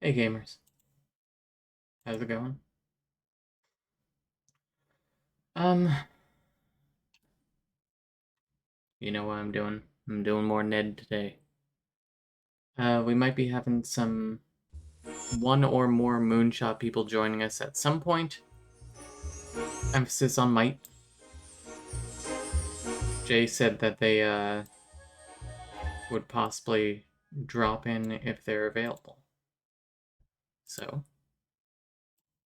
Hey gamers, how's it going? Um, you know what I'm doing? I'm doing more Ned today. We might be having some one or more moonshot people joining us at some point. Emphasis on might. Jay said that they would possibly drop in if they're available. So,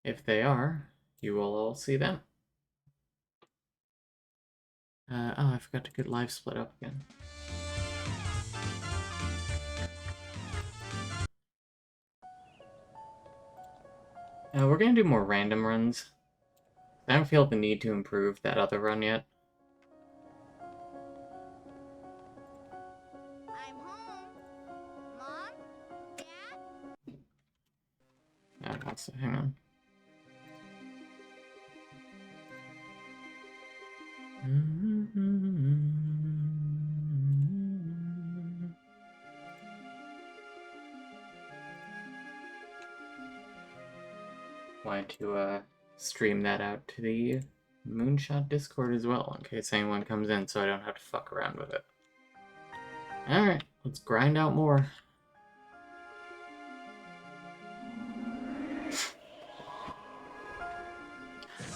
if they are, you will all see them. Oh, I forgot to get live split up again. We're gonna do more random runs. I don't feel the need to improve that other run yet. I'm home. Mom? Dad? Also, hang on. Wanted to stream that out to the Moonshot Discord as well, in case anyone comes in, so I don't have to fuck around with it. Alright, let's grind out more.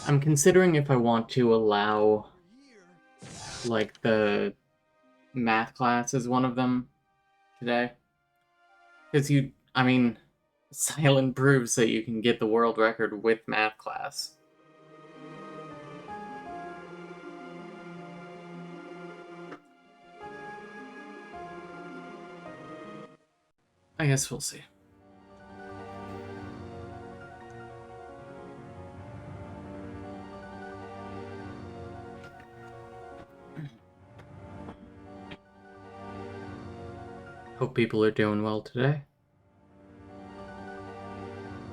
I'm considering if I want to allow, like, the math class as one of them today. Because Silent proves that you can get the world record with math class. I guess we'll see. Hope people are doing well today.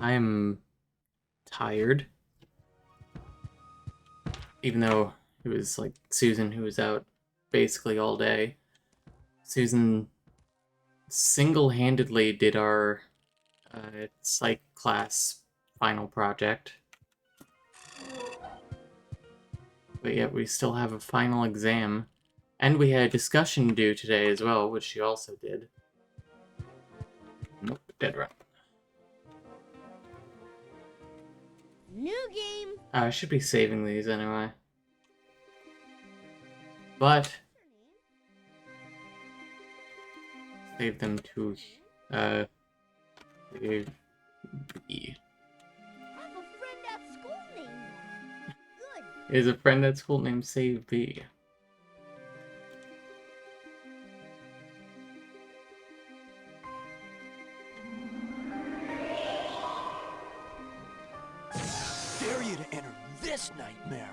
I am tired. Even though it was like Susan who was out basically all day. Susan single-handedly did our psych class final project. But yet we still have a final exam. And we had a discussion due today as well, which she also did. Nope, dead run. New game. I should be saving these anyway. But save them to save B. I have a friend at school named that. Good. Is a friend at school named Save B. Dare you to enter this nightmare?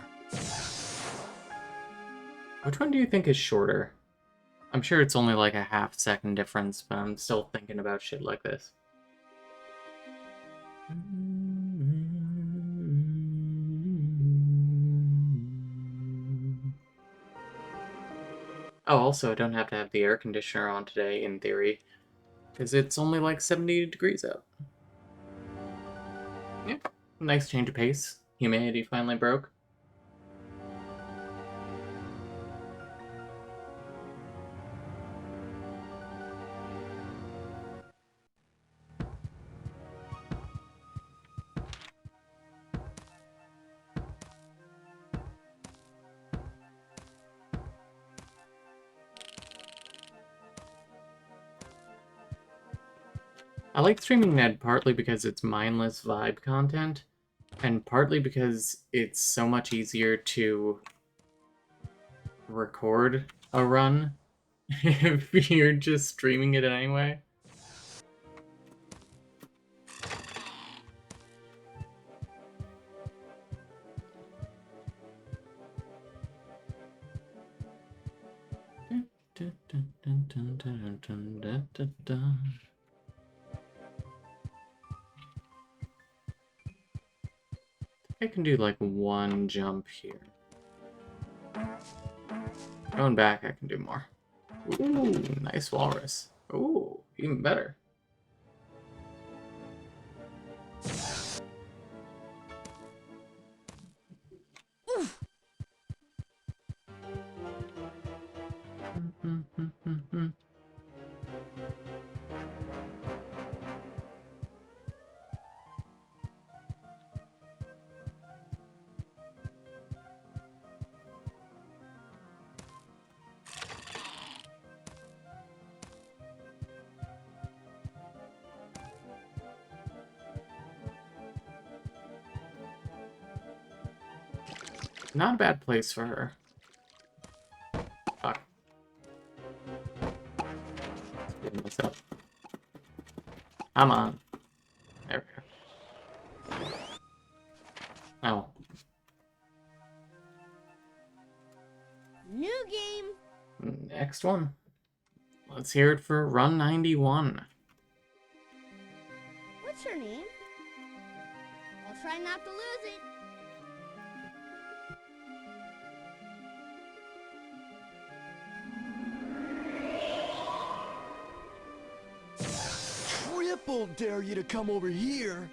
Which one do you think is shorter? I'm sure it's only like a half-second difference, but I'm still thinking about shit like this. Oh, also, I don't have to have the air conditioner on today, in theory, because it's only like 70 degrees out. Yeah, nice change of pace. Humanity finally broke. I like streaming Ned partly because it's mindless vibe content, and partly because it's so much easier to record a run if you're just streaming it anyway. I can do like one jump here. Going back, I can do more. Ooh, nice walrus. Ooh, even better. not a bad place for her. Fuck. Speeding this up. Come on. There we go. Oh. New game. Next one. Let's hear it for Run 91. What's your name? I'll try not to lose it. Triple dare you to come over here.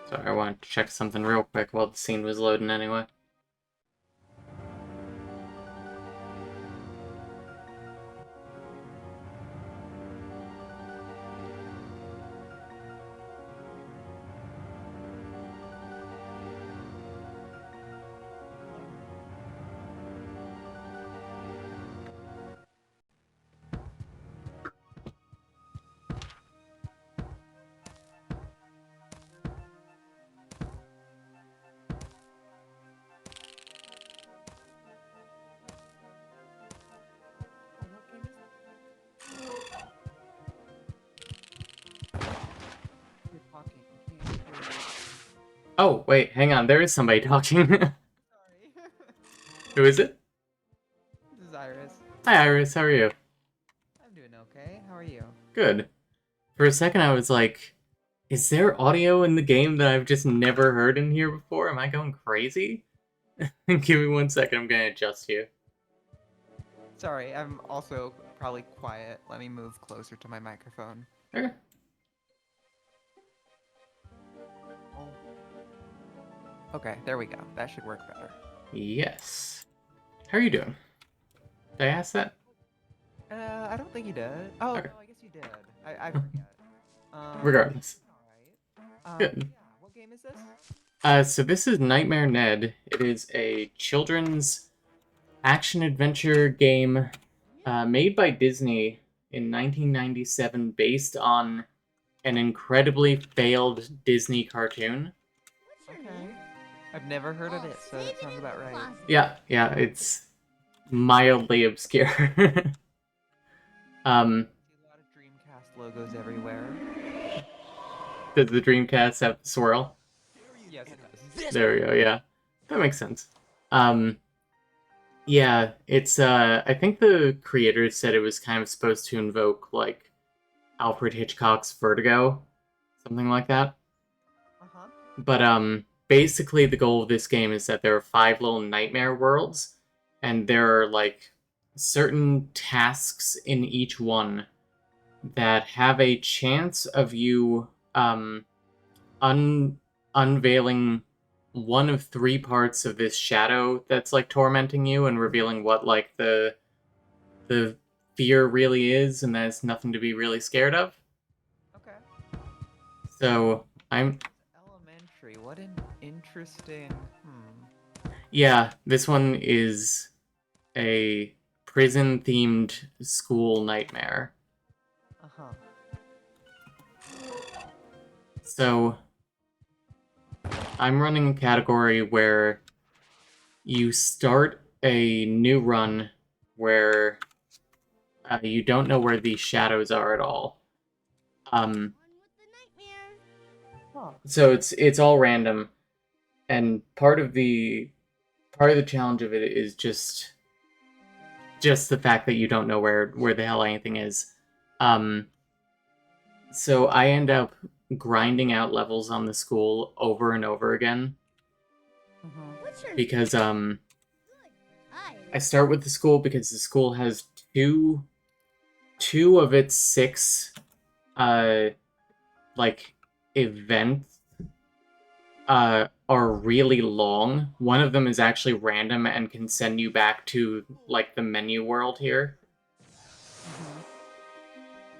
Sorry, I wanted to check something real quick while the scene was loading anyway. Oh, wait, hang on. There is somebody talking. Sorry. Who is it? This is Iris. Hi, Iris. How are you? I'm doing okay. How are you? Good. For a second, I was like, is there audio in the game that I've just never heard in here before? Am I going crazy? Give me 1 second. I'm going to adjust you. Sorry, I'm also probably quiet. Let me move closer to my microphone. Okay. Okay, there we go. That should work better. Yes. How are you doing? Did I ask that? I don't think you did. Oh, Okay. no, I guess you did. I forget. Regardless. Alright. Good. Yeah, what game is this? So this is Nightmare Ned. It is a children's action-adventure game made by Disney in 1997 based on an incredibly failed Disney cartoon. What's your Okay. name? I've never heard of I'll it, so save that it sounds in about the right. closet. Yeah, it's mildly obscure. See a lot of Dreamcast logos everywhere. Does the Dreamcast have the swirl? Yes, it does. There we go, yeah. That makes sense. Yeah, it's, I think the creators said it was kind of supposed to invoke, like, Alfred Hitchcock's Vertigo, something like that. Uh-huh. But, basically the goal of this game is that there are 5 little nightmare worlds, and there are, like, certain tasks in each one that have a chance of you, unveiling one of 3 parts of this shadow that's, like, tormenting you and revealing what, like, the fear really is, and there's nothing to be really scared of. Okay. So, I'm... Elementary. What an interesting... Yeah, this one is a prison-themed school nightmare. Uh-huh. So, I'm running a category where you start a new run where you don't know where these shadows are at all. One with the nightmare. Huh. So it's all random, and part of the challenge of it is just the fact that you don't know where the hell anything is. So I end up grinding out levels on the school over and over again What's your because Hi. I start with the school because the school has two of its 6 like events are really long. One of them is actually random and can send you back to like the menu world here.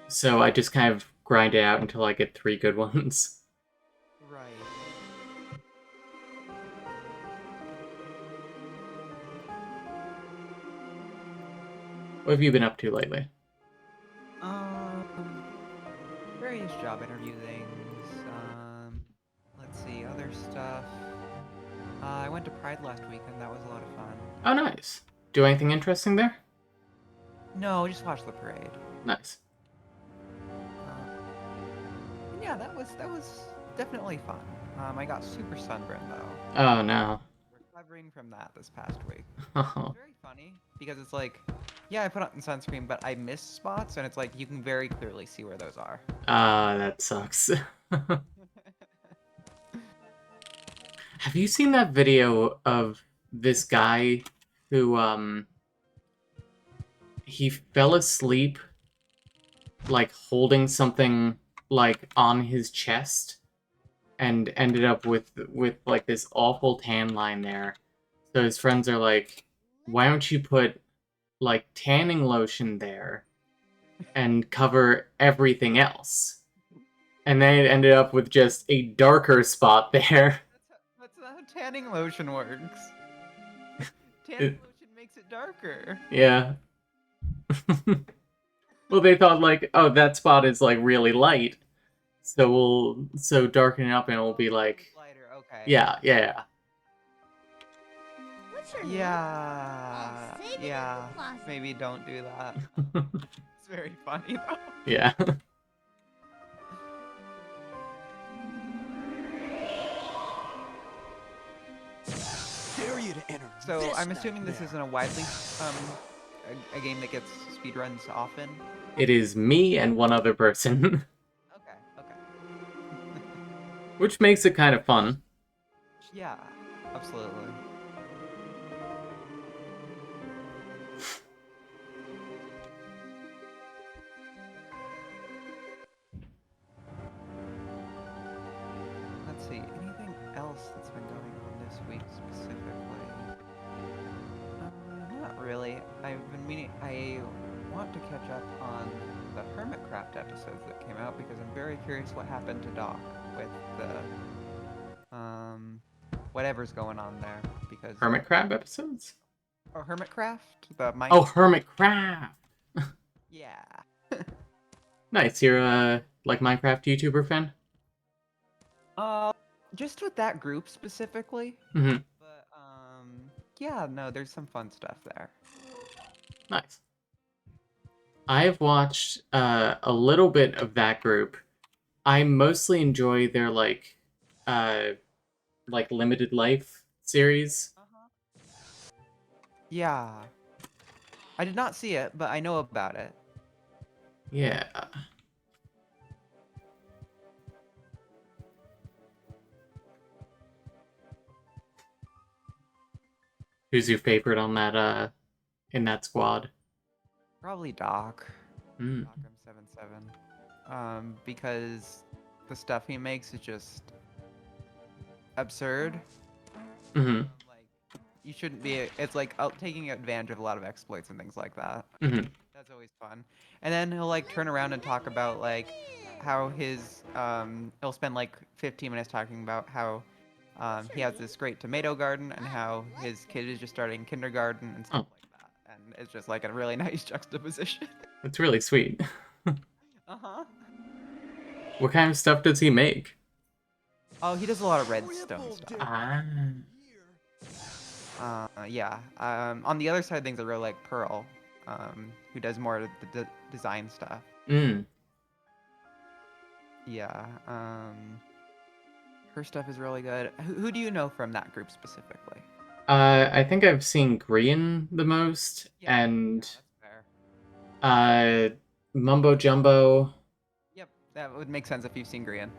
So I just kind of grind it out until I get 3 good ones. Right. What have you been up to lately? Um, various job interview things. Let's see, other stuff. I went to Pride last weekend. That was a lot of fun. Oh, nice. Do anything interesting there? No, just watch the parade. Nice. And yeah, that was definitely fun. I got super sunburned though. Oh, no. Recovering from that this past week. Oh, It's very funny because it's like, yeah, I put on sunscreen, but I missed spots, and it's like you can very clearly see where those are. that sucks. Have you seen that video of this guy who, he fell asleep, like, holding something, like, on his chest, and ended up with like, this awful tan line there. So his friends are like, why don't you put, like, tanning lotion there and cover everything else? And then it ended up with just a darker spot there. That's how tanning lotion works. Tanning It- lotion makes it darker. yeah. Well, they thought, like, oh, that spot is, like, really light, so so darken it up and it'll be like, Lighter, okay. yeah. What's your name? Yeah. I'll save it in the Yeah. closet. Maybe don't do that. It's very funny though. Yeah. Dare you to enter So this I'm assuming this nightmare. isn't a widely a game that gets speedruns often. It is me and one other person, Okay. Okay. which makes it kind of fun. Yeah. Absolutely. Let's see. Anything else that's been going on this week specifically? Not really. I've been meaning. I want to catch up on the Hermitcraft episodes that came out because I'm very curious what happened to Doc with the whatever's going on there because Hermit Crab episodes? Hermitcraft, the mine. Oh, Hermit Crab! Yeah. Nice, you're a, like, Minecraft YouTuber fan? Just with that group specifically. Mm-hmm. But yeah, no, there's some fun stuff there. Nice. I've watched a little bit of that group. I mostly enjoy their, like limited life series. Uh-huh. Yeah. I did not see it, but I know about it. Yeah. Who's your favorite on that in that squad? Probably Doc. Mm. Doc M77. Because the stuff he makes is just absurd. Mm-hmm. Like you shouldn't be. It's like taking advantage of a lot of exploits and things like that. Mm-hmm. That's always fun. And then he'll like turn around and talk about like how his he'll spend like 15 minutes talking about how he has this great tomato garden and how his kid is just starting kindergarten and stuff Oh, like that. And it's just like a really nice juxtaposition. that's really sweet. Uh-huh. What kind of stuff does he make? Oh, he does a lot of Triple redstone stuff. Ah. Here. Yeah. On the other side of things, I really like Pearl, who does more of the design stuff. Mm. Yeah. Her stuff is really good. Who do you know from that group specifically? I think I've seen Grian the most, Yeah, and that's fair. Mumbo Jumbo, Yep, that would make sense if you've seen Grian.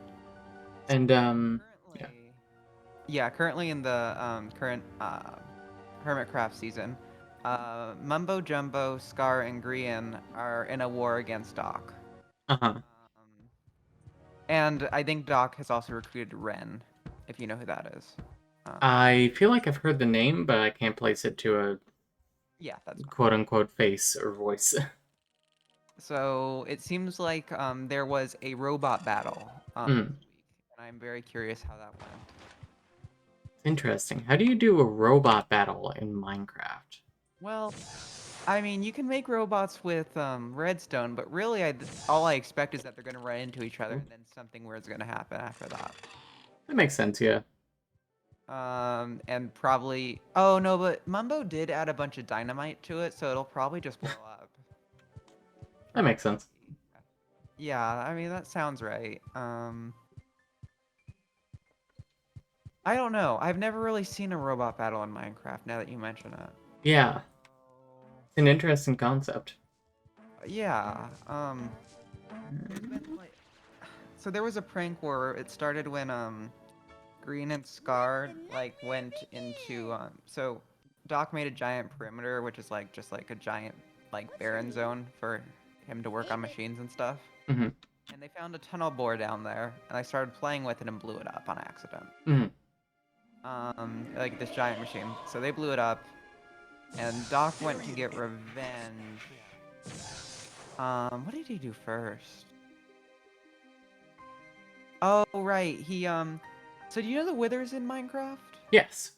and Currently, yeah, currently in the current Hermitcraft season, Mumbo Jumbo, Scar, and Grian are in a war against Doc. uh-huh. And I think Doc has also recruited Ren, if you know who that is. I feel like I've heard the name, but I can't place it to a Yeah, that's fine. quote-unquote face or voice. So it seems like there was a robot battle Mm. this week, and I'm very curious how that went. Interesting. How do you do a robot battle in Minecraft? Well, I mean, you can make robots with redstone, but really, all I expect is that they're gonna run into each other, and then something weird's gonna happen after that. That makes sense, yeah. And probably. Oh no, but Mumbo did add a bunch of dynamite to it, so it'll probably just blow up. That makes Probably. sense. Yeah, I mean that sounds right. I don't know. I've never really seen a robot battle in Minecraft. Now that you mention it. Yeah, an interesting concept. Yeah. There's been like. So there was a prank where it started when Green and Scar like went into so Doc made a giant perimeter, which is like just like a giant like barren zone for him to work on machines and stuff. Mm-hmm. And they found a tunnel bore down there, and I started playing with it and blew it up on accident. Mm-hmm. Like this giant machine. So they blew it up, and Doc went to get revenge. What did he do first? Oh right, so do you know the withers in Minecraft? Yes.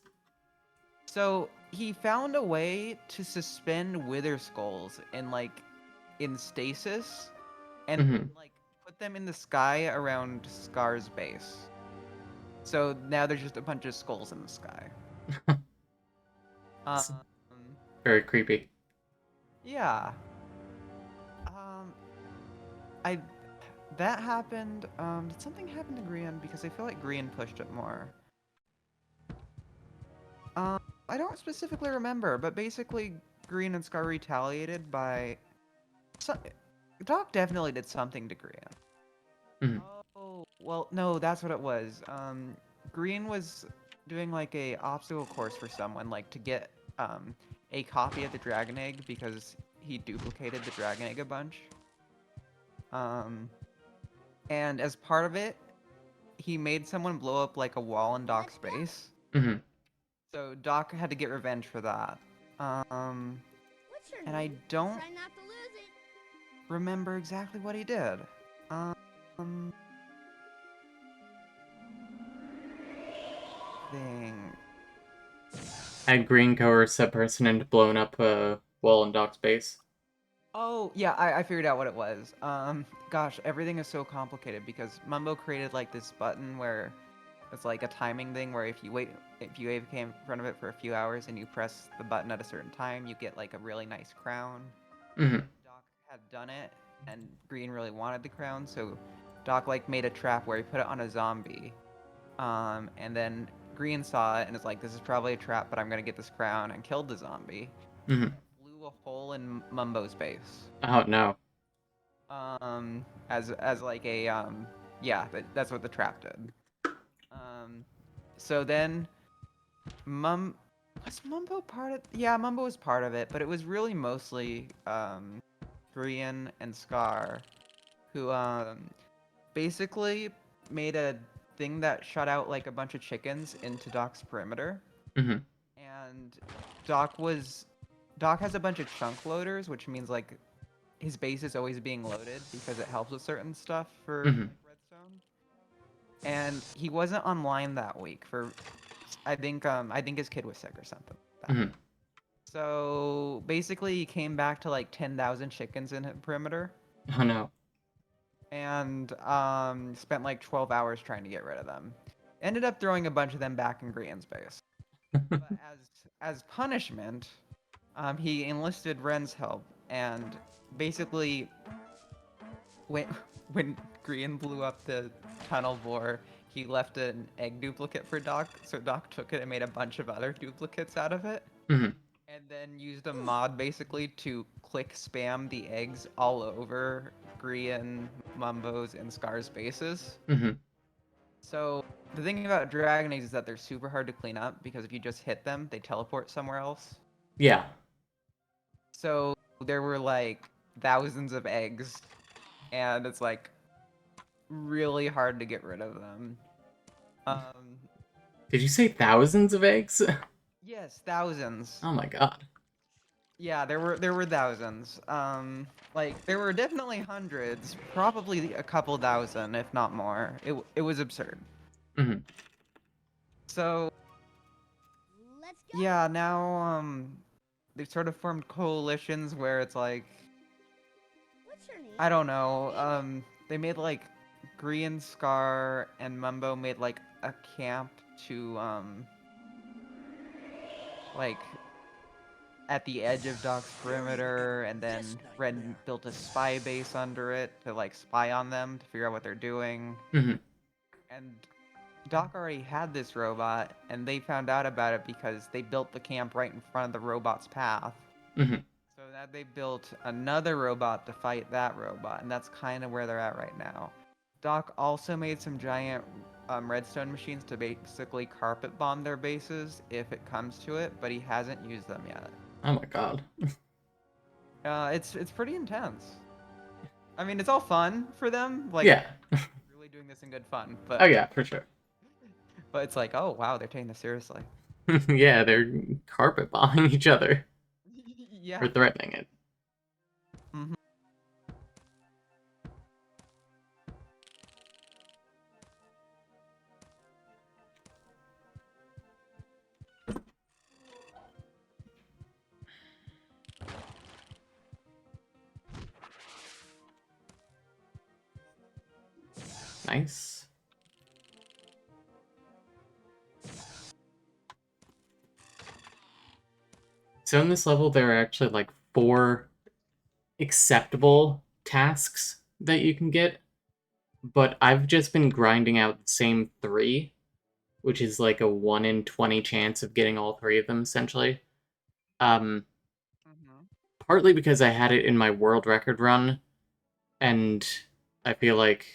So he found a way to suspend wither skulls in stasis and Mm-hmm. like put them in the sky around Scar's base. So now there's just a bunch of skulls in the sky. It's Um, very creepy. yeah. Um, I that happened. Did something happen to Grian? Because I feel like Grian pushed it more. I don't specifically remember, but basically Green and Scar retaliated by. So, Doc definitely did something to Grian. Mm-hmm. Oh, well, no, that's what it was. Green was doing like a obstacle course for someone, like to get a copy of the dragon egg because he duplicated the dragon egg a bunch. Um, and as part of it, he made someone blow up like a wall in Doc's base. Mm-hmm. So Doc had to get revenge for that. Um, What's your and I name? don't Try not to lose it. remember exactly what he did. Um, thing. Had Green coerced that person into blowing up a wall in Doc's base. Oh, yeah, I figured out what it was. Gosh, everything is so complicated because Mumbo created like this button where it's like a timing thing where if you AFK in front of it for a few hours and you press the button at a certain time, you get like a really nice crown. Mm-hmm. Doc had done it, and Green really wanted the crown, so Doc like made a trap where he put it on a zombie. And then Green saw it and is like, "This is probably a trap, but I'm gonna get this crown," and killed the zombie. Mm-hmm. Blew a hole in Mumbo's base. Oh no. As like a yeah, that's what the trap did. Um, so then Mum was Mumbo part of? Yeah, Mumbo was part of it, but it was really mostly Brian and Scar who basically made a thing that shot out like a bunch of chickens into Doc's perimeter, Mm-hmm. and Doc was Doc has a bunch of chunk loaders, which means like his base is always being loaded because it helps with certain stuff for Mm-hmm. like redstone. And he wasn't online that week for I think his kid was sick or something like that. Mm-hmm. So basically he came back to like 10,000 chickens in his perimeter Oh no. and spent like 12 hours trying to get rid of them. Ended up throwing a bunch of them back in Grian's base. But as punishment, he enlisted Ren's help and basically when when Grian blew up the tunnel bore, he left an egg duplicate for Doc, so Doc took it and made a bunch of other duplicates out of it, Mm-hmm. and then used a mod basically to click spam the eggs all over Grian, Mumbo's, and Scar's bases. Mm-hmm. So the thing about dragon eggs is that they're super hard to clean up because if you just hit them, they teleport somewhere else. Yeah. So there were like thousands of eggs, and it's like really hard to get rid of them. Um, Did you say thousands of eggs? yes, thousands. Oh my god. Yeah, there were thousands. Like there were definitely hundreds, probably a couple thousand, if not more. It was absurd. Mm-hmm. So Let's go. yeah, now they've sort of formed coalitions where it's like, What's your name? I don't know. They made like Green Scar and Mumbo made like a camp to like at the edge of Doc's perimeter, and then Red built a spy base under it to like spy on them to figure out what they're doing. Mhm. And Doc already had this robot, and they found out about it because they built the camp right in front of the robot's path. Mhm. So now they built another robot to fight that robot, and that's kind of where they're at right now. Doc also made some giant redstone machines to basically carpet bomb their bases if it comes to it, but he hasn't used them yet. Oh my god. It's pretty intense. I mean, it's all fun for them, like Yeah. really doing this in good fun, Oh but yeah, for sure. it's like, oh wow, they're taking this seriously. Yeah, they're carpet bombing each other Yeah. or threatening it. hmm Nice. So in this level, there are actually like 4 acceptable tasks that you can get, but I've just been grinding out the same 3, which is like a 1 in 20 chance of getting all 3 of them, essentially. Um, hmm Partly because I had it in my world record run, and I feel like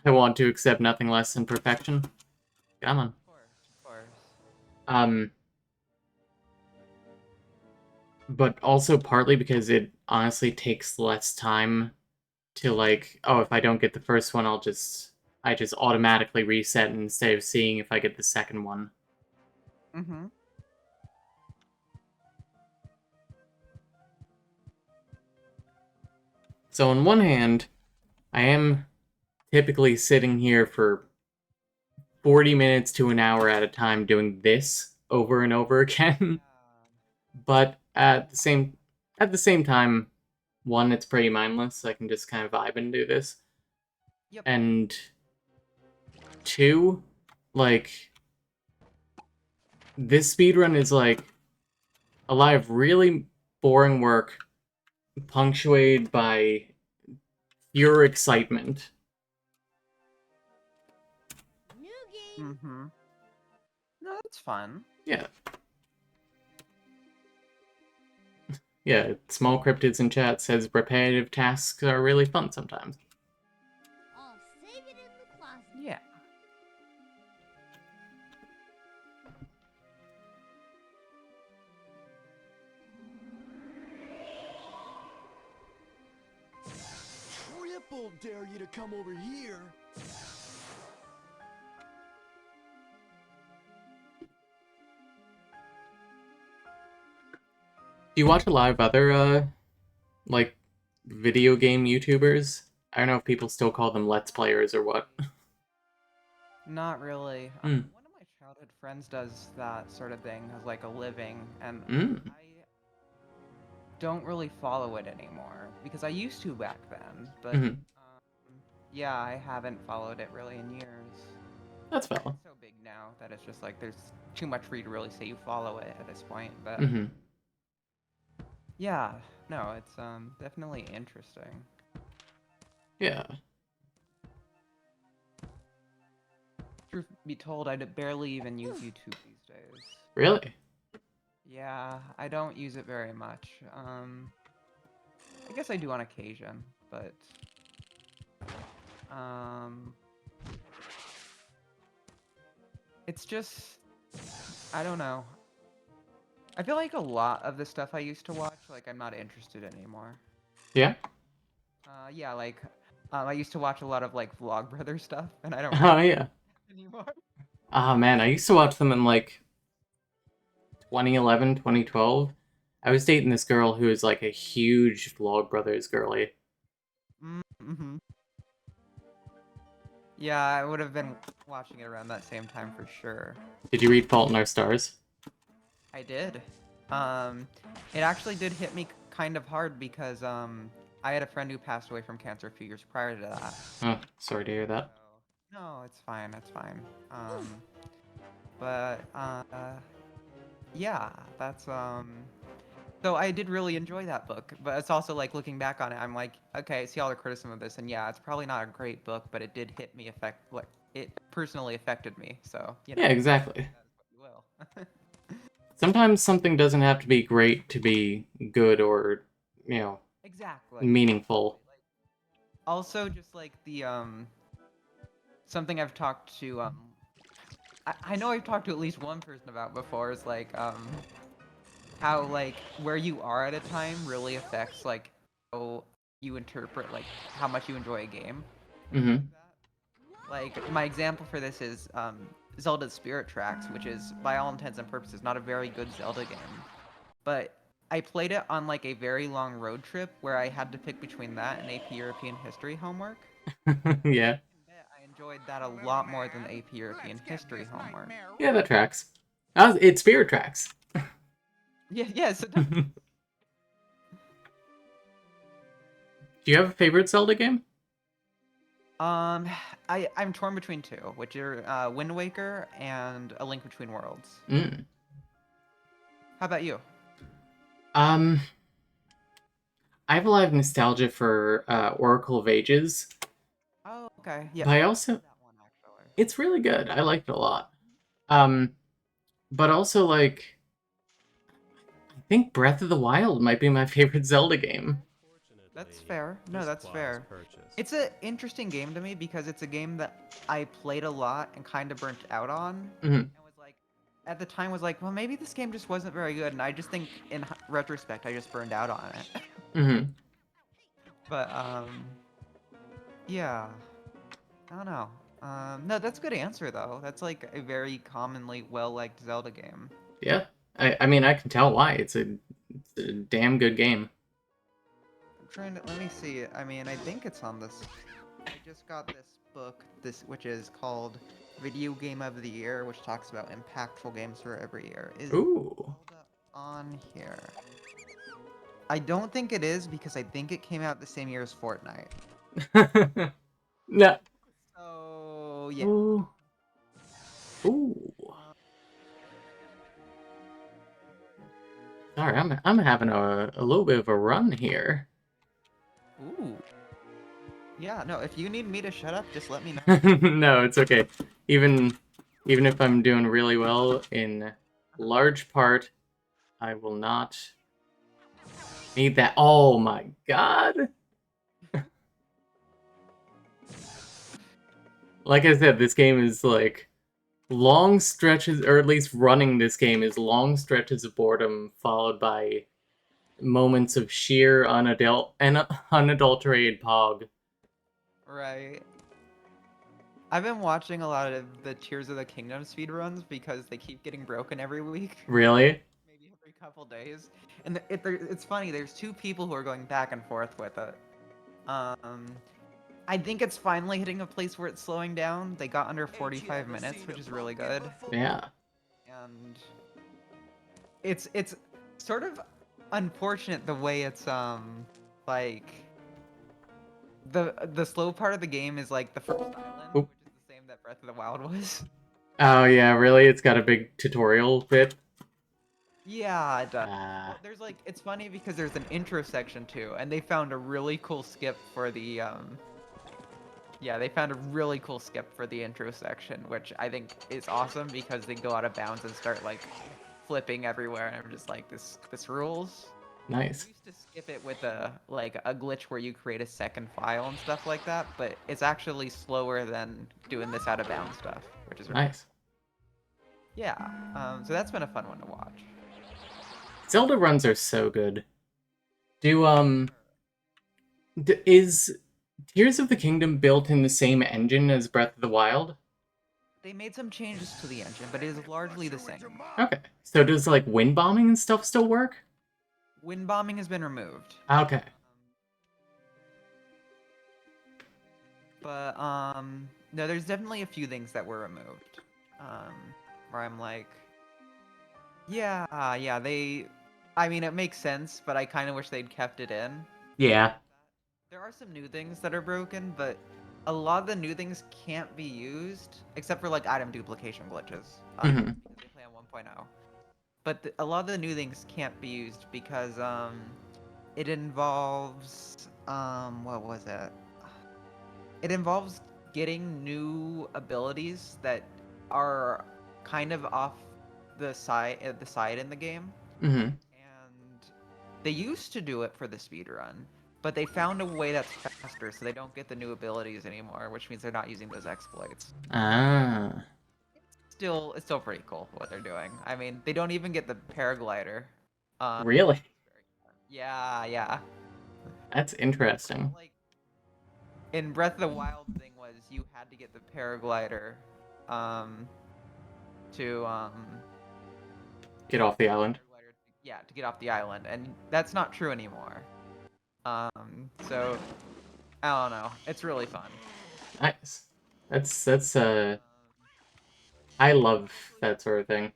I want to accept nothing less than perfection. Come on. Of course, of course. Um, but also partly because it honestly takes less time to like, oh, if I don't get the first one, I just automatically reset instead of seeing if I get the second one. hmm So on one hand, I am typically sitting here for 40 minutes to an hour at a time doing this over and over again. But at the same time, one, it's pretty mindless. I can just kind of vibe and do this. Yep. And two, like this speedrun is like a lot of really boring work punctuated by pure excitement. New game. No, that's fun. Yeah. Yeah, small cryptids in chat says repetitive tasks are really fun sometimes. I'll save it in the closet. Yeah. Triple dare you to come over here. Do you watch a lot of other like video game YouTubers? I don't know if people still call them Let's Players or what. Not really. Hmm. One of my childhood friends does that sort of thing as like a living, and Mm. I don't really follow it anymore because I used to back then, but Hmm. yeah, I haven't followed it really in years. That's valid. It's so big now that it's just like there's too much for you to really say you follow it at this point, but Hmm. yeah, no, it's definitely interesting. Yeah. Truth be told, barely even use YouTube these days. Really? Yeah, I don't use it very much. I guess I do on occasion, but um, it's just I don't know. I feel like a lot of the stuff I used to watch, like I'm not interested anymore. Yeah. Yeah, like I used to watch a lot of like Vlogbrother stuff, and I don't Oh really yeah. anymore. Ah man, I used to watch them in like 2011, 2012. I was dating this girl who was like a huge Vlogbrothers girly. Mm-hmm. Yeah, I would have been watching it around that same time for sure. Did you read Fault in Our Stars? I did. It actually did hit me kind of hard because I had a friend who passed away from cancer a few years prior to that. Oh, sorry to hear that. So, no, it's fine. It's fine. But yeah, that's So I did really enjoy that book, but it's also like looking back on it, I'm like, okay, I see all the criticism of this, and yeah, it's probably not a great book, but it did hit me it personally affected me. So Yeah, exactly. that is what you will. Sometimes something doesn't have to be great to be good or, Exactly, meaningful. exactly. Like also just like the something I've talked to I know I've talked to at least one person about before is like how like where you are at a time really affects like how you interpret like how much you enjoy a game and stuff Mm-hmm. like that. Like my example for this is Zelda's Spirit Tracks, which is by all intents and purposes not a very good Zelda game. But I played it on like a very long road trip where I had to pick between that and AP European History homework. Yeah. I enjoyed that a lot more than the AP European History homework. Yeah, that tracks. It's Spirit Tracks. Yeah, yes, it does. Do you have a favorite Zelda game? Um, I'm torn between two, which are Wind Waker and A Link Between Worlds. Mm. How about you? Um, I have a lot of nostalgia for Oracle of Ages, Oh, okay. Yeah. but I Oh, I also played that one actually. it's really good. I liked it a lot. Um, but also like I think Breath of the Wild might be my favorite Zelda game. That's fair. No, that's fair. It's an interesting game to me because it's a game that I played a lot and kind of burnt out on, Hmm. and was like, at the time was like, well, maybe this game just wasn't very good, and I just think in retrospect, I just burned out on it. Hmm. But yeah, I don't know. No, that's a good answer though. That's like a very commonly well-liked Zelda game. Yeah. I mean I can tell why. It's a damn good game. I'm trying to let me see. I mean, I think it's on this. I just got this book, this which is called Video Game of the Year, which talks about impactful games for every year. Is Ooh. Zelda on here? I don't think it is because I think it came out the same year as Fortnite. No. So yeah. Ooh. Ooh. Uh, Sorry, I'm having a little bit of a run here. ooh. Yeah. No. If you need me to shut up, just let me know. No, it's okay. Even even if I'm doing really well in large part, I will not need that. Oh my god. Like I said, this game is like long stretches, or at least running this game is long stretches of boredom followed by moments of sheer and unadulterated pog. Right. I've been watching a lot of the Tears of the Kingdom speedruns because they keep getting broken every week. Really? Maybe every couple days. And it's funny. There's two people who are going back and forth with it. Um, I think it's finally hitting a place where it's slowing down. They got under 45 minutes, which is really good. Yeah. And it's sort of unfortunate the way it's like the slow part of the game is like the first island, Oop. which is the same that Breath of the Wild was. Oh yeah, really? It's got a big tutorial bit. Yeah, it does. Ah, Well, there's like it's funny because there's an intro section too, and they found a really cool skip for the yeah, they found a really cool skip for the intro section, which I think is awesome because they go out of bounds and start like flipping everywhere, and I'm just like this rules. I nice, used to skip it with a glitch where you create a second file and stuff like that, but it's actually slower than doing this out of bounds stuff, which is really nice. yeah. So that's been a fun one to watch. Zelda runs are so good. Do is Tears of the Kingdom built in the same engine as Breath of the Wild? They made some changes to the engine, but it is largely the same. Okay. So does like wind bombing and stuff still work? Wind bombing has been removed. Okay. But no, there's definitely a few things that were removed. Um, where I'm like, yeah, yeah, they I mean, it makes sense, but I kind of wish they'd kept it in. Yeah. There are some new things that are broken, but a lot of the new things can't be used, except for like item duplication glitches, Hmm. because they play on 1.0. But a lot of the new things can't be used because it involves what was it? It involves getting new abilities that are kind of off the side in the game, Hmm. and they used to do it for the speed run, but they found a way that's faster, so they don't get the new abilities anymore, which means they're not using those exploits. Ah. It's still pretty cool what they're doing. I mean, they don't even get the paraglider. Really? Yeah, yeah. That's It's not interesting. like in Breath of the Wild thing was you had to get the paraglider, um, to Get off the island. paraglider, yeah, to get off the island, and that's not true anymore. So I don't know. It's really fun. Nice. That's. Um, I love Actually, that sort of thing.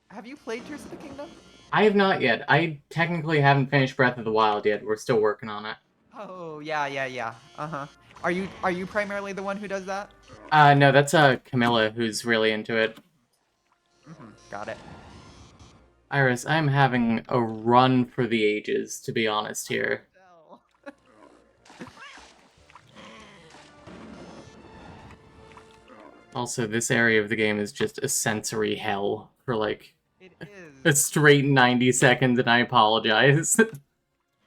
have you played Tears of the Kingdom? I have not yet. I technically haven't finished Breath of the Wild yet. We're still working on it. Oh, yeah, yeah, yeah. Uh-huh. Are you primarily the one who does that? No, that's Camilla who's really into it. Got it. Iris, I'm having a run for the ages, to be honest I can here. tell. Also, this area of the game is just a sensory hell for like It is. a straight 90 seconds, and I apologize.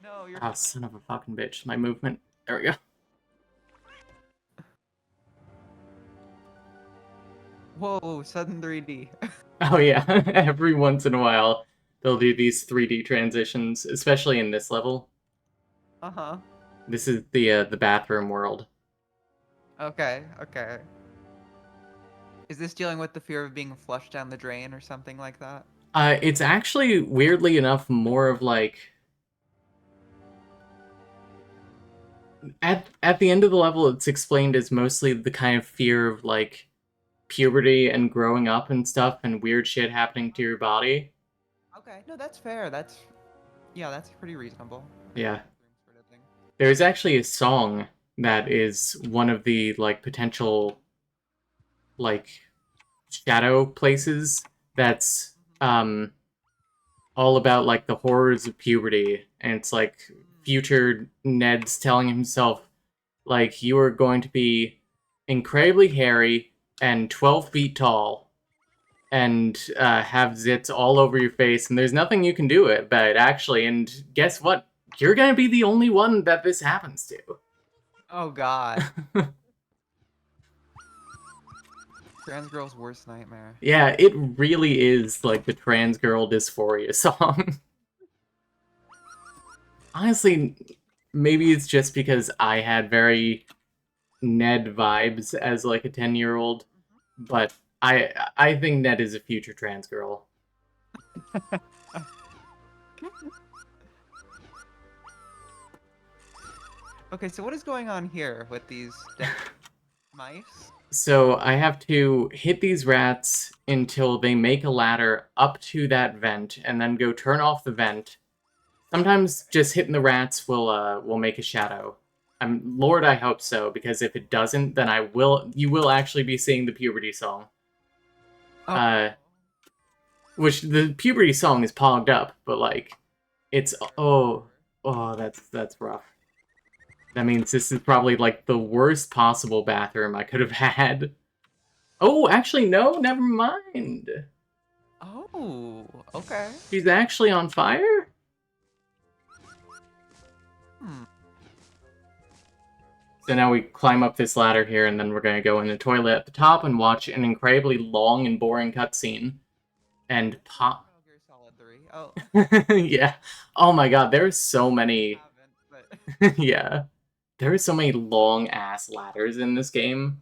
No, you're Ah, fine. son of a fucking bitch. My movement. There we go. Whoa, sudden 3D. Oh yeah, every once in a while they'll do these 3D transitions, especially in this level. Uh-huh. This is the bathroom world. Okay, okay. Is this dealing with the fear of being flushed down the drain or something like that? It's actually weirdly enough more of like at the end of the level it's explained as mostly the kind of fear of like puberty and growing up and stuff and weird shit happening to your body. Okay, no, that's fair. Yeah, that's pretty reasonable. In a Yeah. bathroom sort of thing. There's actually a song that is one of the like potential like shadow places that's all about like the horrors of puberty, and it's like future Ned's telling himself like you are going to be incredibly hairy and 12 feet tall and have zits all over your face, and there's nothing you can do about it actually. And guess what? You're gonna be the only one that this happens Oh God. to. Trans girl's worst nightmare. Yeah, it really is like the trans girl dysphoria song. Honestly, maybe it's just because I had very Ned vibes as like a 10-year-old, but I think Ned is a future trans girl. Okay, so what is going on here with these dead mice? So I have to hit these rats until they make a ladder up to that vent, and then go turn off the vent. Sometimes just hitting the rats will make a shadow. Lord, I hope so, because if it doesn't, then you will actually be seeing the puberty song. Oh. Uh, which the puberty song is pogged up, but like it's that's rough. That means this is probably like the worst possible bathroom I could have had. Oh, actually no, never mind. Oh, okay. She's actually on fire? Hmm. So now we climb up this ladder here, and then we're gonna go in the toilet at the top and watch an incredibly long and boring cutscene. And pop. Metal Gear Solid 3. Oh, Yeah. Oh my god, there's so I many. haven't, but Yeah. There are so many long ass ladders in this game.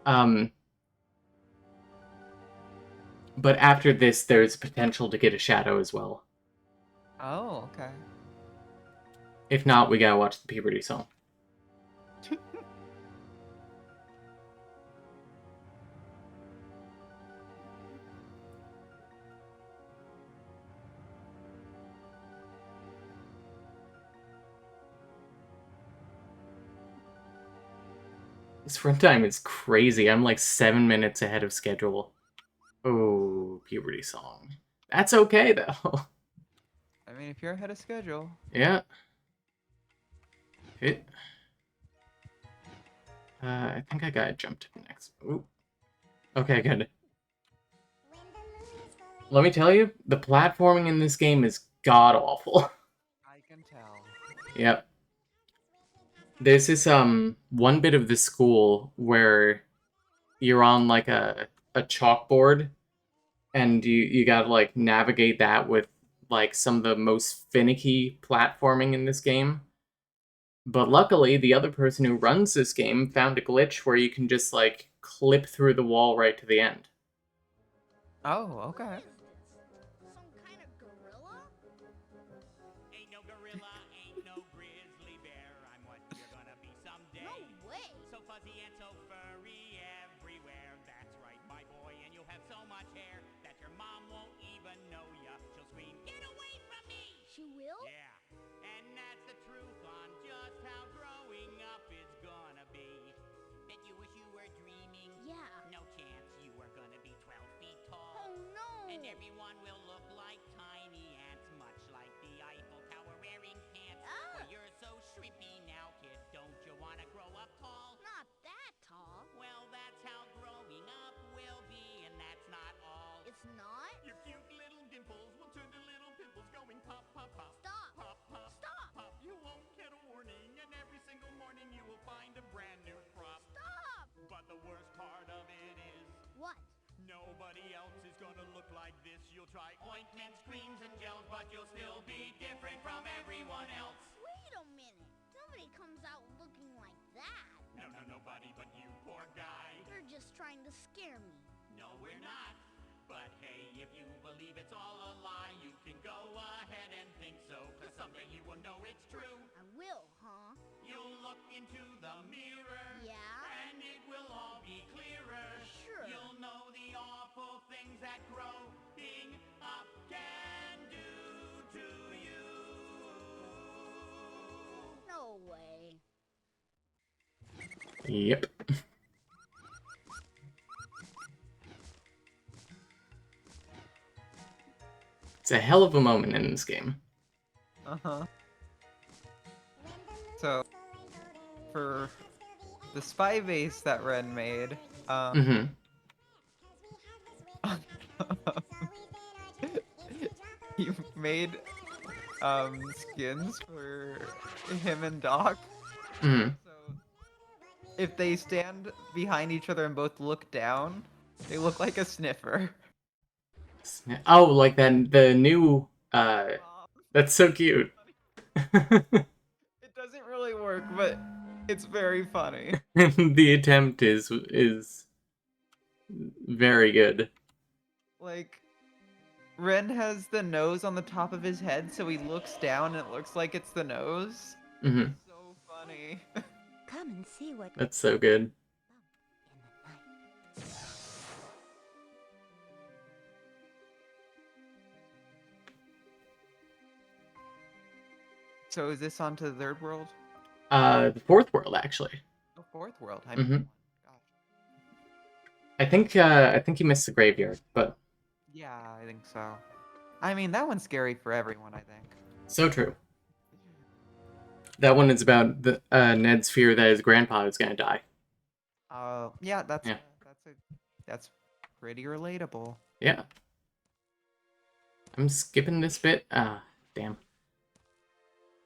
Um, but after this, there's potential to get a shadow as well. oh, okay. If not, we gotta watch the puberty song. This runtime is crazy. I'm like 7 minutes ahead of schedule. Oh, puberty song. That's okay, though. I mean, if you're ahead of schedule. Yeah. It. I think I gotta jump to the next. Ooh. Okay, good. Let me tell you, the platforming in this game is god-awful. I can tell. Yep. There's this one bit of the school where you're on like a chalkboard and you gotta like navigate that with like some of the most finicky platforming in this game. But luckily, the other person who runs this game found a glitch where you can just like clip through the wall right to the end. Oh, okay. Some kind of gorilla? Ain't no gorilla, ain't no grizzly bear. I'm what you're gonna be someday. No way. So fuzzy and so furry everywhere. That's right, my boy. And you'll have so much hair that your mom won't even know ya. She'll scream, "Get away from me!" She will? Yeah, and that's the truth on just how growing up is gonna be. Bet you wish you were dreaming. Yeah. No chance you are gonna be 12 feet tall. Oh no. And everyone will look like tiny ants, much like the Eiffel Tower wearing pants. Well, you're so shrimpy now, kid. Don't you wanna grow up tall? Not that tall. Well, that's how growing up will be, and that's not all. It's not? Your cute little dimples will turn to little pimples going pop, pop, pop. Stop. Pop, pop. Stop. Pop. You won't get a warning, and every single morning you will find a brand new crop. Stop. But the worst part of it is, What? nobody else is gonna look like this. You'll try ointments, creams, and gels, but you'll still be different from everyone else. Wait a minute. Nobody comes out looking like that. No, nobody but you, poor guy. You're just trying to scare me. No, we're not. But hey, if you believe it's all a lie, you can go ahead and think so. Cause someday you will know it's true. I will, huh? You'll look into the mirror. Yeah? And it will all be clearer. Sure. You'll know the awful things that growing up can do to you. No way. Yep. It's a hell of a moment in this game. Uh-huh. So, for the spy base that Ren made, Mm-hmm. he made skins for him and Doc. Mm-hmm. So if they stand behind each other and both look down, they look like a sniffer. Oh, like that the new that's so cute. It doesn't really work, but it's very funny. The attempt is very good. Like, Ren has the nose on the top of his head, so he looks down and it looks like it's the nose. Mm-hmm. So funny. Come and see what That's so good. in the night. So is this on to the third world? The fourth world, actually. The fourth world. I Mhm. mean, gosh. I think you missed the graveyard, but Yeah, I think so. I mean, that one's scary for everyone, I think. so true. That one is about the Ned's fear that his grandpa is gonna die. Yeah, that's Yeah. that's pretty relatable. Yeah. I'm skipping this bit. Ah, damn.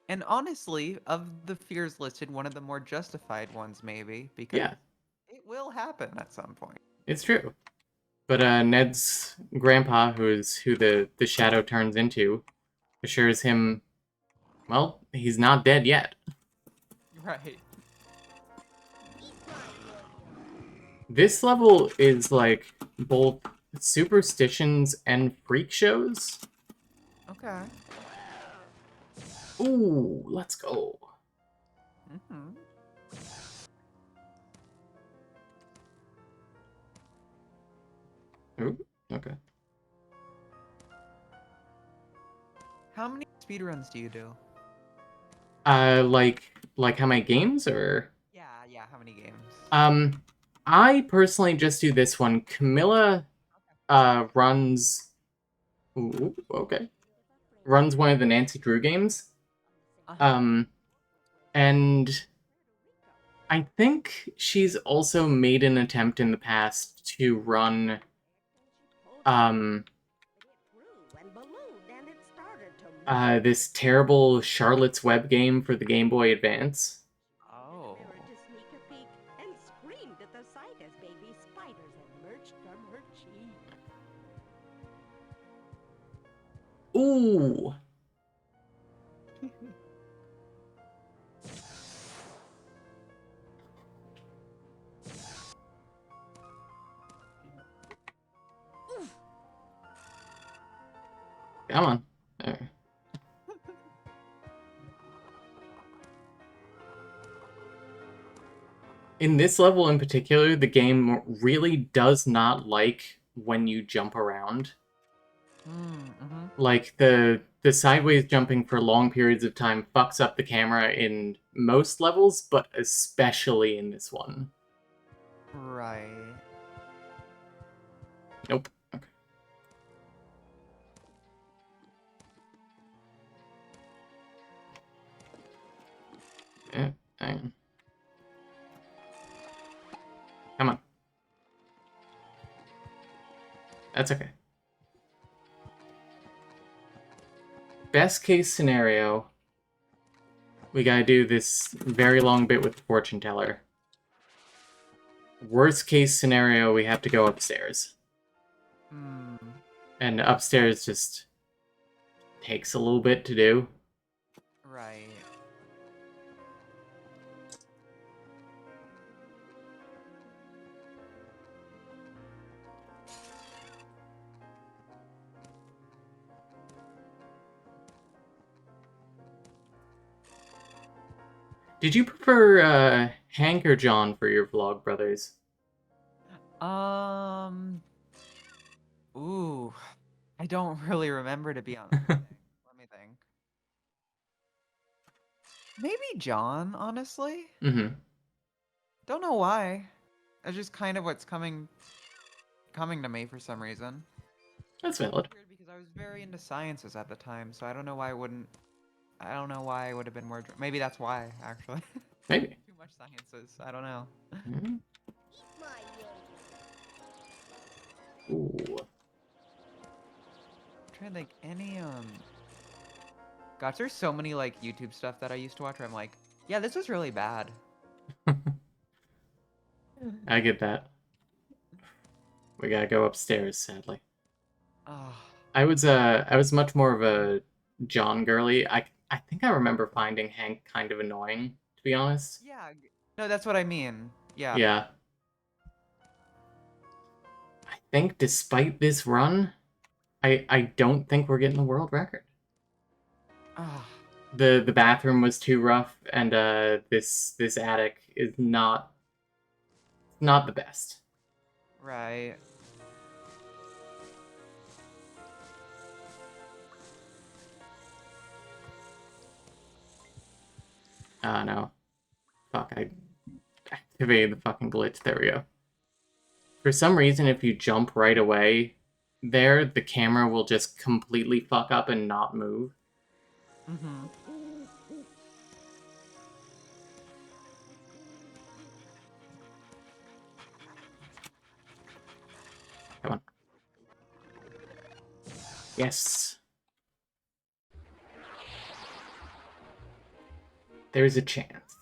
And honestly, of the fears listed, one of the more justified ones, maybe, because Yeah, it will happen at some point. it's true. But Ned's grandpa, who the shadow turns into, assures him, well, he's not dead yet. Right. This level is like both superstitions and freak shows. Okay. Ooh, let's go. Mm-hmm. Ooh, okay. How many speedruns do you do? Like how many games or? Yeah, Yeah, how many games? I personally just do this one. Camilla runs. Ooh, okay. Runs one of the Nancy Drew games. Uh-huh. And I think she's also made an attempt in the past to run um this terrible Charlotte's Web game for the Game Boy Advance. Oh. To sneak a peek and screamed at the sight as baby spiders emerged from her cheek. Ooh. Come on. There. In this level in particular, the game really does not like when you jump around. Mm-hmm. Like the sideways jumping for long periods of time fucks up the camera in most levels, but especially in this one. Right. Nope. Okay. Yeah, hang on. Come on. That's okay. Best case scenario, we gotta do this very long bit with the fortune teller. Worst case scenario, we have to go upstairs. Hmm. And upstairs just takes a little bit to do. Right. Did you prefer Hank or John for your vlog, brothers? Um. Ooh. I don't really remember, to be honest. Let me think. Maybe John, honestly. Mm-hmm. Don't know why. It's just kind of what's coming to me for some reason. That's valid. Weird because I was very into sciences at the time, so I don't know why I wouldn't. I don't know why I would have been more. Maybe that's why, actually. Maybe. Too much sciences. I don't know. Mhm. My Ooh. I'm trying to think any Gosh, there's so many like YouTube stuff that I used to watch where I'm like, yeah, this was really bad. I get that. We gotta go upstairs, sadly. Oh, I was much more of a John girly. I think I remember finding Hank kind of annoying, to be honest. yeah. No, that's what I mean. Yeah. Yeah. I think despite this run, I don't think we're getting the world record. Ah, The bathroom was too rough, and this attic is not the best. right. No. Fuck, I activated the fucking glitch. There we go. For some reason, if you jump right away there, the camera will just completely fuck up and not move. Mm-hmm. Come on. Yes. There's a chance.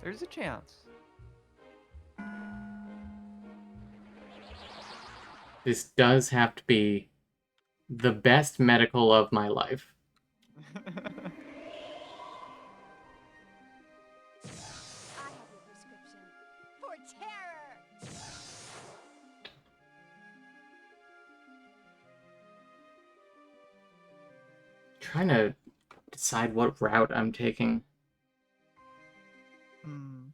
There's a chance. This does have to be the best medical of my life. I have your prescription for terror. Trying to decide what route I'm taking. Hmm.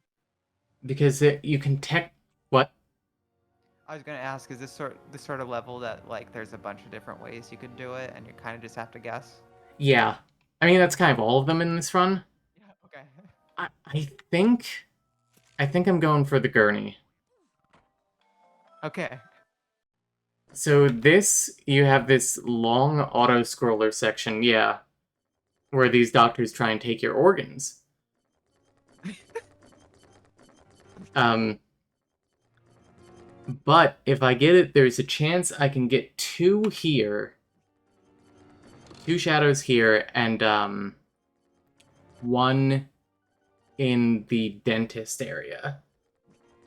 Because you can tech... What? I was gonna ask, is this sort of level that like there's a bunch of different ways you could do it, and you kind of just have to guess? Yeah. I mean, that's kind of all of them in this run. Yeah. Okay. I think I think I'm going for the gurney. Okay. So this, you have this long auto-scroller section, yeah, where these doctors try and take your organs. Um, but if I get it, there's a chance I can get 2 here, 2 shadows here, and 1 in the dentist area.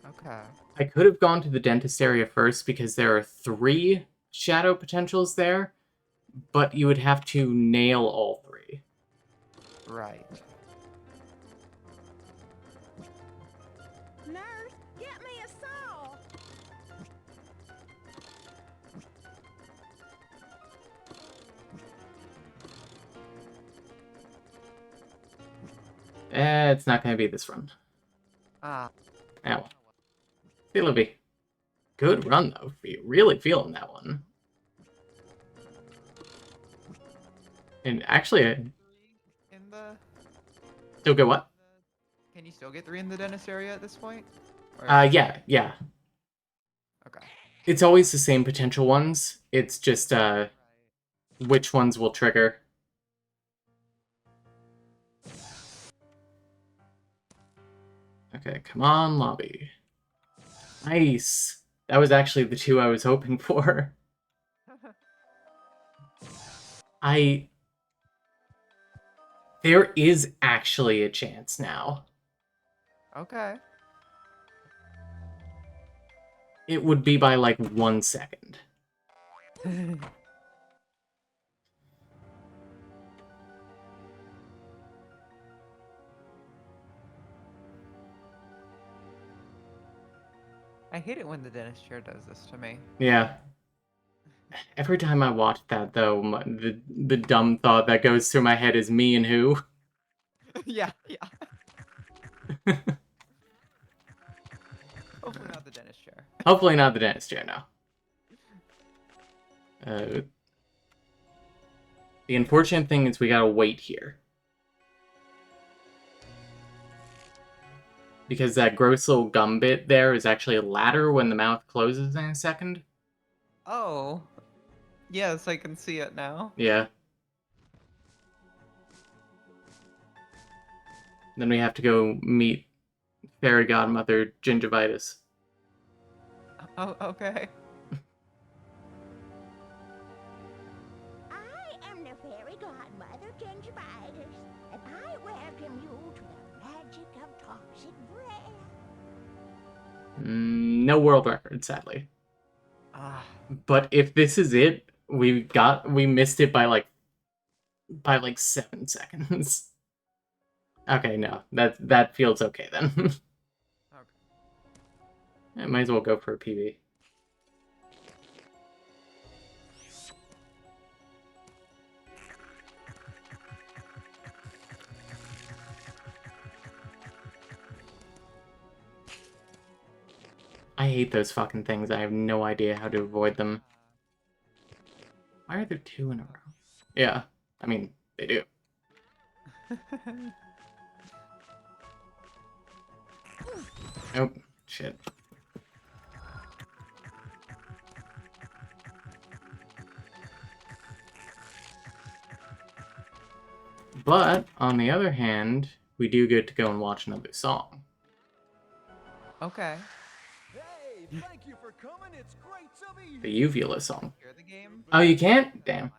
Okay. I could have gone to the dentist area first because there are 3 shadow potentials there, but you would have to nail all 3. Right. Nurse, get me a saw. It's not going to be this run. Ah. Ow. It'll be. Good run, though. Really feeling that one. And actually, I In the. still go what? Can you still get 3 in the dentist area at this point? Or... Yeah. Okay. It's always the same potential ones. It's just, Right. which ones will trigger. Okay, come on, lobby. Nice. That was actually the 2 I was hoping for. There is actually a chance now. Okay. It would be by like 1 second. I hate it when the dentist chair does this to me. Yeah. Every time I watch that, though, the dumb thought that goes through my head is me and who? Yeah. Hopefully not the dentist chair. Hopefully not the dentist chair, no. The unfortunate thing is we gotta wait here. Because that gross little gum bit there is actually a ladder when the mouth closes in a second. Oh. Yes, I can see it now. Yeah. Then we have to go meet Fairy Godmother Gingivitis. Oh, okay. I am the fairy godmother, Gingivitis, and I welcome you to the magic of toxic breath. No world record, sadly. Ah. But if this is it, we missed it by like 7 seconds. Okay, no. That feels okay then. Okay. I might as well go for a PB. I hate those fucking things. I have no idea how to avoid them. Why are there 2 in a row? Yeah, I mean, they do. Oh, shit. But, on the other hand, we do get to go and watch another song. Okay. Hey, thank you for coming. It's great to be The here. Uvula song. Hear the game? Oh, you can't? Damn.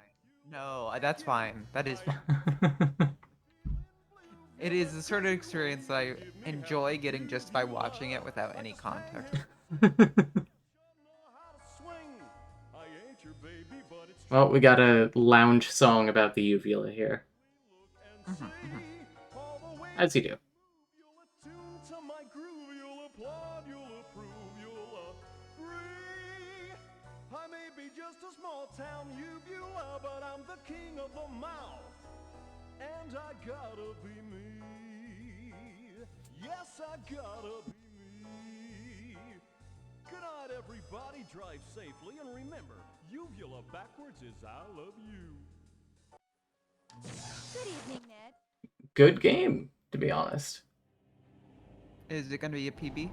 No, that's fine. That is fine. It is the sort of experience that I enjoy getting just by watching it without any context. Well, we got a lounge song about the uvula here. As you do. I may be just a small town uvula, but I'm the king of the mouth. And I gotta be me. Yes, I gotta be me. Good night, everybody. Drive safely, and remember, uvula backwards is I love you. Good evening, Ned. Good game, to be honest. Is it gonna be a PB?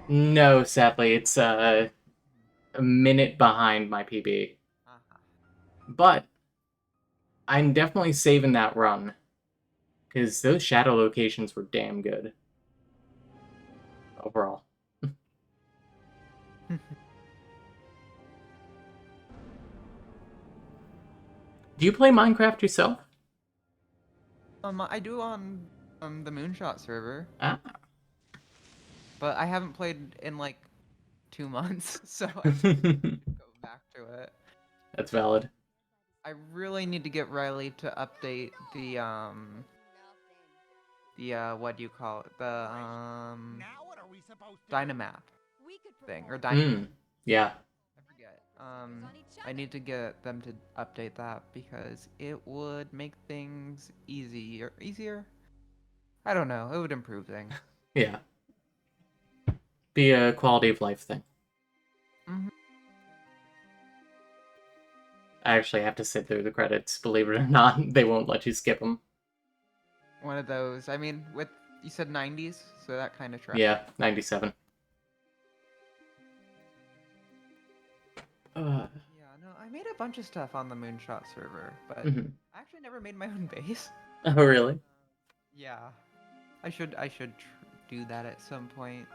No, sadly, it's a minute behind my PB. Uh-huh. But I'm definitely saving that run, because those shadow locations were damn good overall. Do you play Minecraft yourself? I do on the Moonshot server, Ah. but I haven't played in like 2 months, so I should go back to it. That's valid. I really need to get Riley to update the what do you call it? The Now what are we supposed to Dynamap thing or Dynamap. Mm, yeah. I forget. I need to get them to update that because it would make things easier. Easier? I don't know. It would improve things. Yeah. Be a quality of life thing. Hmm. I actually have to sit through the credits, believe it or not. They won't let you skip them. One of those. I mean, with you said 90s, so that kind of tracks. Yeah, 97. Yeah, no, I made a bunch of stuff on the Moonshot server, but Mhm. I actually never made my own base. Oh, really? Yeah, I should do that at some point.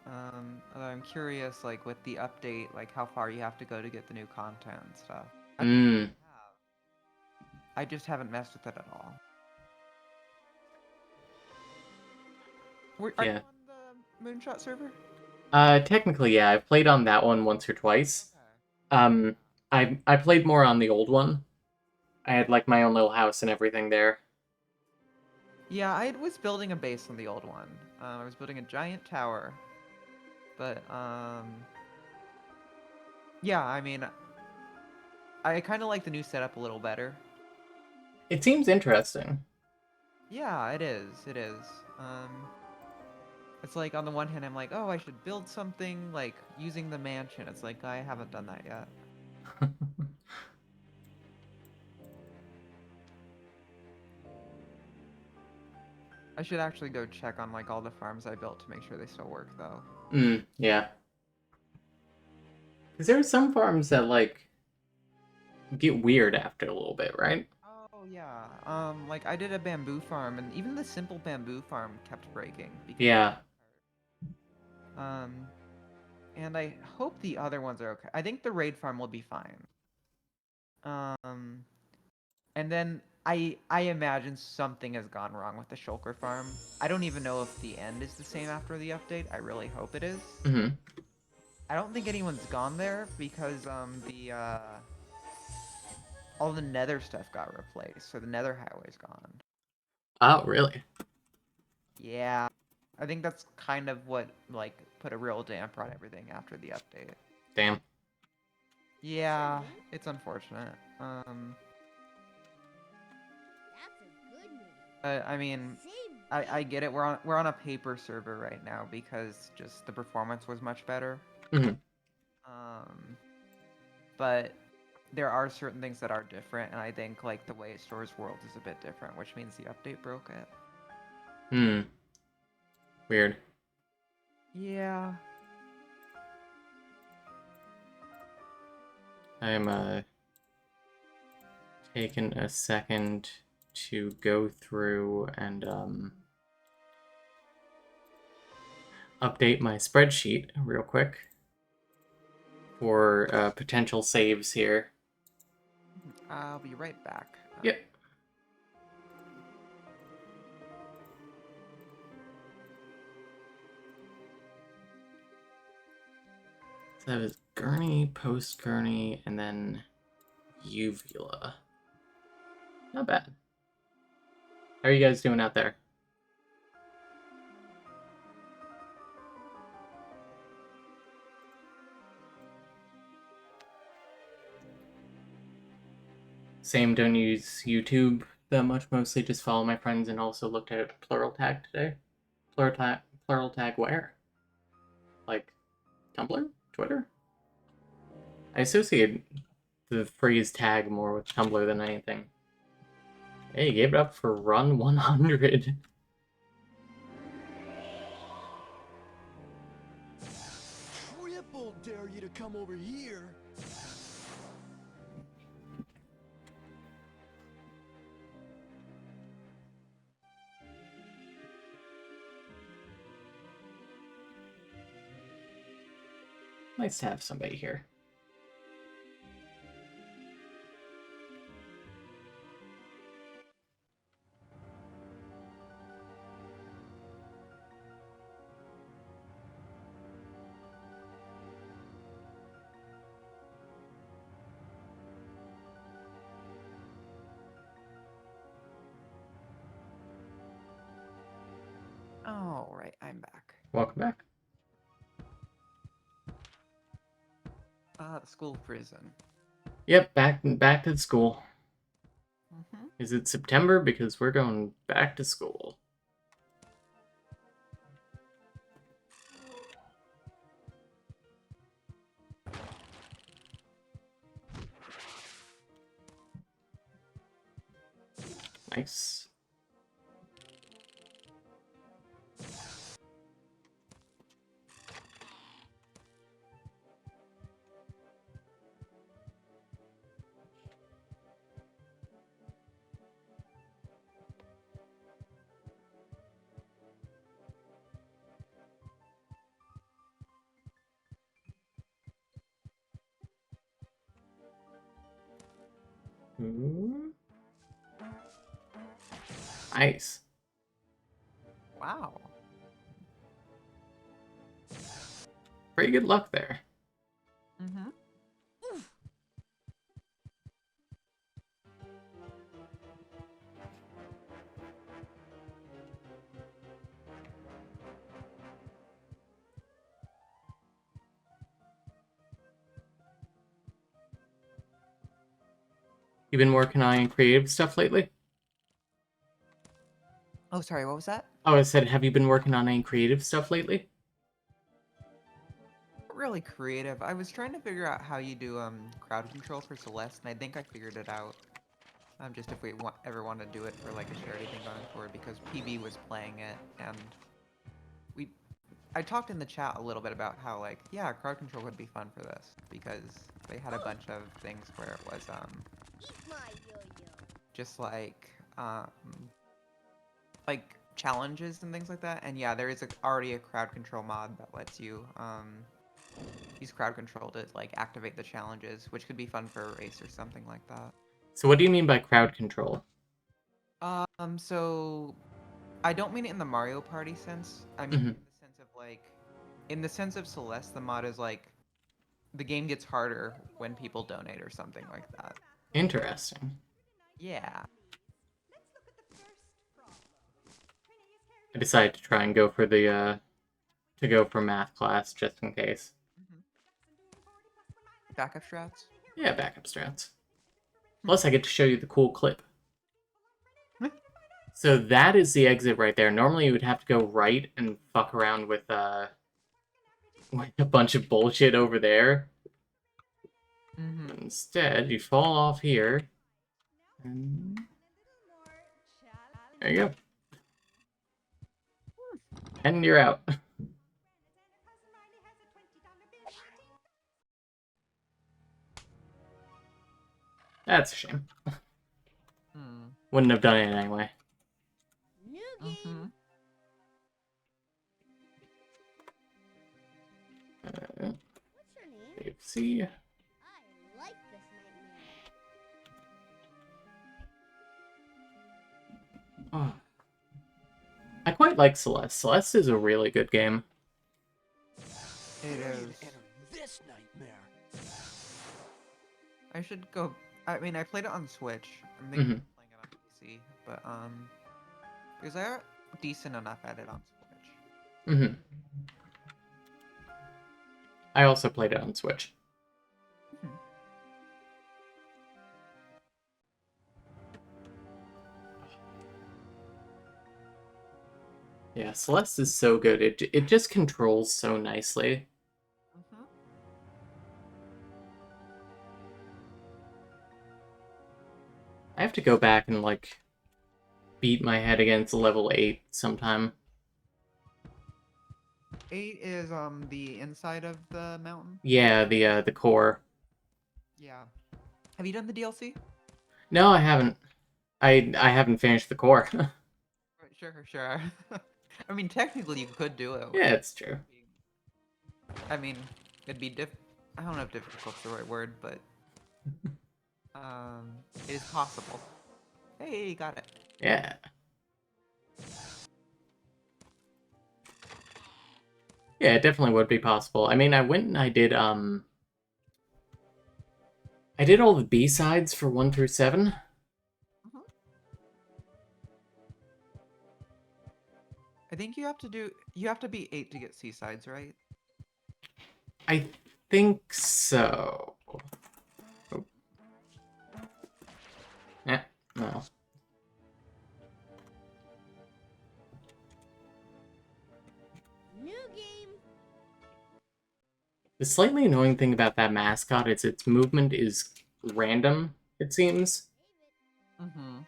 Although I'm curious, like with the update, like how far you have to go to get the new content and stuff. I think Mm, I have. I just haven't messed with it at all. Are you yeah. on the Moonshot server? Technically, yeah. I've played on that one once or twice. Um, I played more on the old one. I had like my own little house and everything there. Yeah, I was building a base on the old one. I was building a giant tower, but yeah, I mean, I kind of like the new setup a little better. It seems interesting. Yeah, it is. It is. Um, it's like on the one hand, I'm like, oh, I should build something like using the mansion. It's like I haven't done that yet. I should actually go check on like all the farms I built to make sure they still work though. Yeah. Because there are some farms that like get weird after a little bit, right? Oh yeah. Like I did a bamboo farm, and even the simple bamboo farm kept breaking because of Yeah. um, and I hope the other ones are okay. I think the raid farm will be fine. Um, and then I imagine something has gone wrong with the shulker farm. I don't even know if the end is the same after the update. I really hope it is. Hmm. I don't think anyone's gone there because the all the nether stuff got replaced, so the nether highway's gone. Oh, really? Yeah. I think that's kind of what like put a real damper on everything after the update. Damn. Yeah, it's unfortunate. I mean, I get it. We're on a paper server right now because just the performance was much better. Hmm. Um, but there are certain things that are different, and I think like the way it stores worlds is a bit different, which means the update broke it. Hmm. Weird. Yeah. I'm taking a second to go through and update my spreadsheet real quick for potential saves here. I'll be right back. Yep. So that was Gurney, post Gurney, and then Uvula. Not bad. How are you guys doing out there? Same, don't use YouTube that much, mostly just follow my friends and also looked at plural tag today. Plural tag where? Like Tumblr? Twitter? I associate the phrase tag more with Tumblr than anything. Hey, gave it up for run 100. come over here. Nice to have somebody here. All right, I'm back. Welcome back. The school prison. Yep, back to the school. Mm-hmm. Is it September? Because we're going back to school. Nice. Ooh. Nice. Wow. Pretty good luck there. Mm-hmm. You been working on any creative stuff lately? Oh, sorry, what was that? Oh, I said, have you been working on any creative stuff lately? Not really creative. I was trying to figure out how you do crowd control for Celeste, and I think I figured it out. Just if we ever want to do it for like a charity thing going forward, because PB was playing it, and we I talked in the chat a little bit about how like, yeah, crowd control would be fun for this, because they had a bunch of things where it was Eat my yo-yo. just like challenges and things like that. And yeah, there is already a crowd control mod that lets you use crowd control to like activate the challenges, which could be fun for a race or something like that. So what do you mean by crowd control? So I don't mean it in the Mario Party sense. I mean Mhm. in the sense of like, in the sense of Celeste, the mod is like, the game gets harder when people donate or something like that. Interesting. Yeah. I decided to try and go for the, to go for math class, just in case. Backup strats? Yeah, backup strats. Plus, I get to show you the cool clip. So that is the exit right there. Normally, you would have to go right and fuck around with a bunch of bullshit over there. Mm-hmm. Instead, you fall off here. And there you go. And you're out. That's a shame. Hmm. Wouldn't have done it anyway. New Mm-hmm. game. What's your name? See. I like this nightmare. Oh. I quite like Celeste. Celeste is a really good game. It is. This nightmare. I should go. I mean, I played it on Switch. I'm thinking of playing it on PC, but because I'm decent enough at it on Switch. Mm-hmm. I also played it on Switch. Hmm. Yeah, Celeste is so good. It just controls so nicely. Mm-hmm. I have to go back and like beat my head against level 8 sometime. 8 is the inside of the mountain. Yeah, the core. Yeah. Have you done the DLC? No, I haven't. I haven't finished the core. Sure, sure. I mean, technically you could do it Yeah, without it's true. being. I mean, it'd be I don't know if difficult's the right word, but it is possible. Hey, got it. Yeah. Yeah, it definitely would be possible. I mean, I went and I did all the B-sides for 1 through 7. Mhm. I think you have to be 8 to get seasides, right? I think so. Oh, eh, no. New game. The slightly annoying thing about that mascot is its movement is random, it seems. Mm-hmm.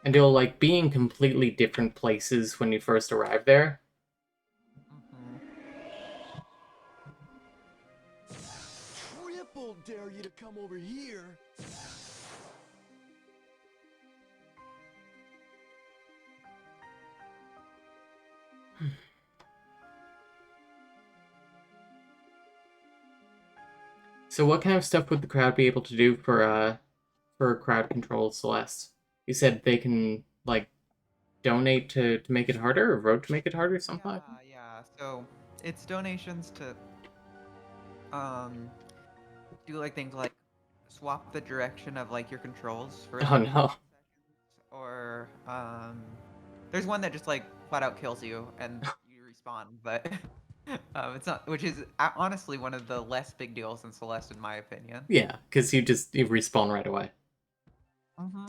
And it'll, like, be in completely different places when you first arrive there. Mm-hmm. Triple dare you to come over here. So what kind of stuff would the crowd be able to do for crowd control, Celeste? You said they can, like, donate to make it harder, or vote to make it harder, something like that? Yeah. So it's donations to um do like things like swap the direction of like your controls for Oh like no. seconds, or there's one that just like flat out kills you and you respawn, but it's not, which is honestly one of the less big deals in Celeste in my opinion. Yeah, because you respawn right away. Mm-hmm.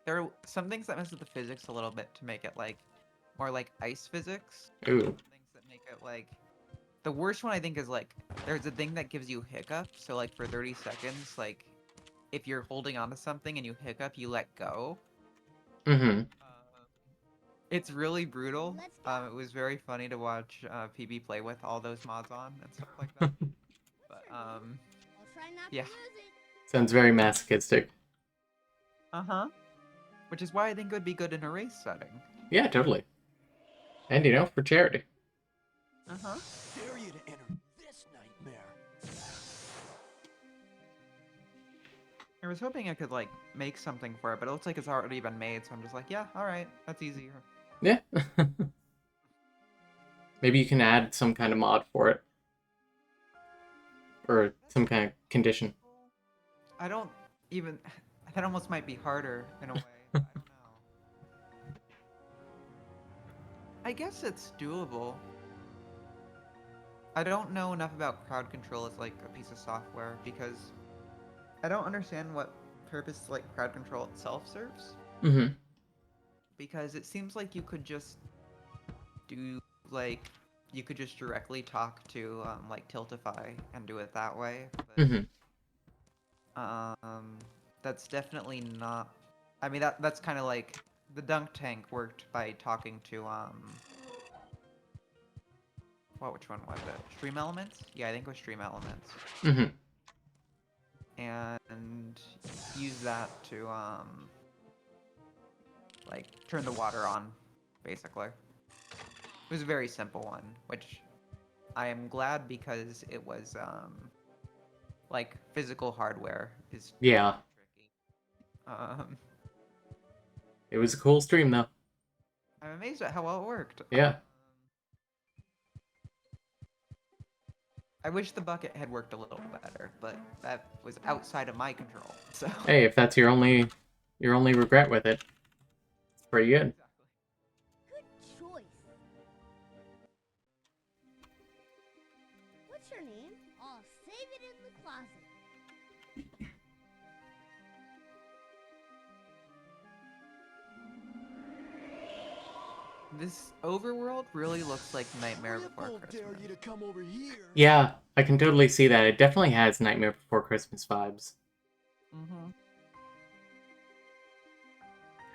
There are some things that mess with the physics a little bit to make it like more like ice physics. Ooh. Some things that make it like the worst one I think is like there's a thing that gives you hiccups. So like for 30 seconds, like if you're holding onto something and you hiccup, you let go. Mm-hmm. It's really brutal. Let's go. It was very funny to watch PB play with all those mods on and stuff like that. But I'll try not yeah. to lose it. Sounds very masochistic. Uh-huh. Which is why I think it would be good in a race setting. Yeah, totally. And, for charity. Uh-huh. Dare you to enter this nightmare. I was hoping I could like make something for it, but it looks like it's already been made, so I'm just like, yeah, all right, that's easier. Yeah. Maybe you can add some kind of mod for it. Or some kind of condition. I don't even. That almost might be harder in a way. I don't know. I guess it's doable. I don't know enough about crowd control as like a piece of software because I don't understand what purpose like crowd control itself serves. Mm-hmm. Because it seems like you could just do like you could just directly talk to like Tiltify and do it that way. Mm-hmm. But that's definitely not. I mean that's kind of like the dunk tank worked by talking to which one was it? Stream Elements? Yeah, I think it was Stream Elements. Mm-hmm. And use that to like turn the water on, basically. It was a very simple one, which I am glad because it was like physical hardware is Yeah. tricky. Um, It was a cool stream, though. I'm amazed at how well it worked. Yeah. I wish the bucket had worked a little better, but that was outside of my control. So Hey, if that's your only regret with it, it's pretty good. exactly. Good choice. What's your name? I'll save it in the closet. This overworld really looks like Nightmare Before Triple dare Christmas. you to come over here. Yeah, I can totally see that. It definitely has Nightmare Before Christmas vibes. Mm-hmm.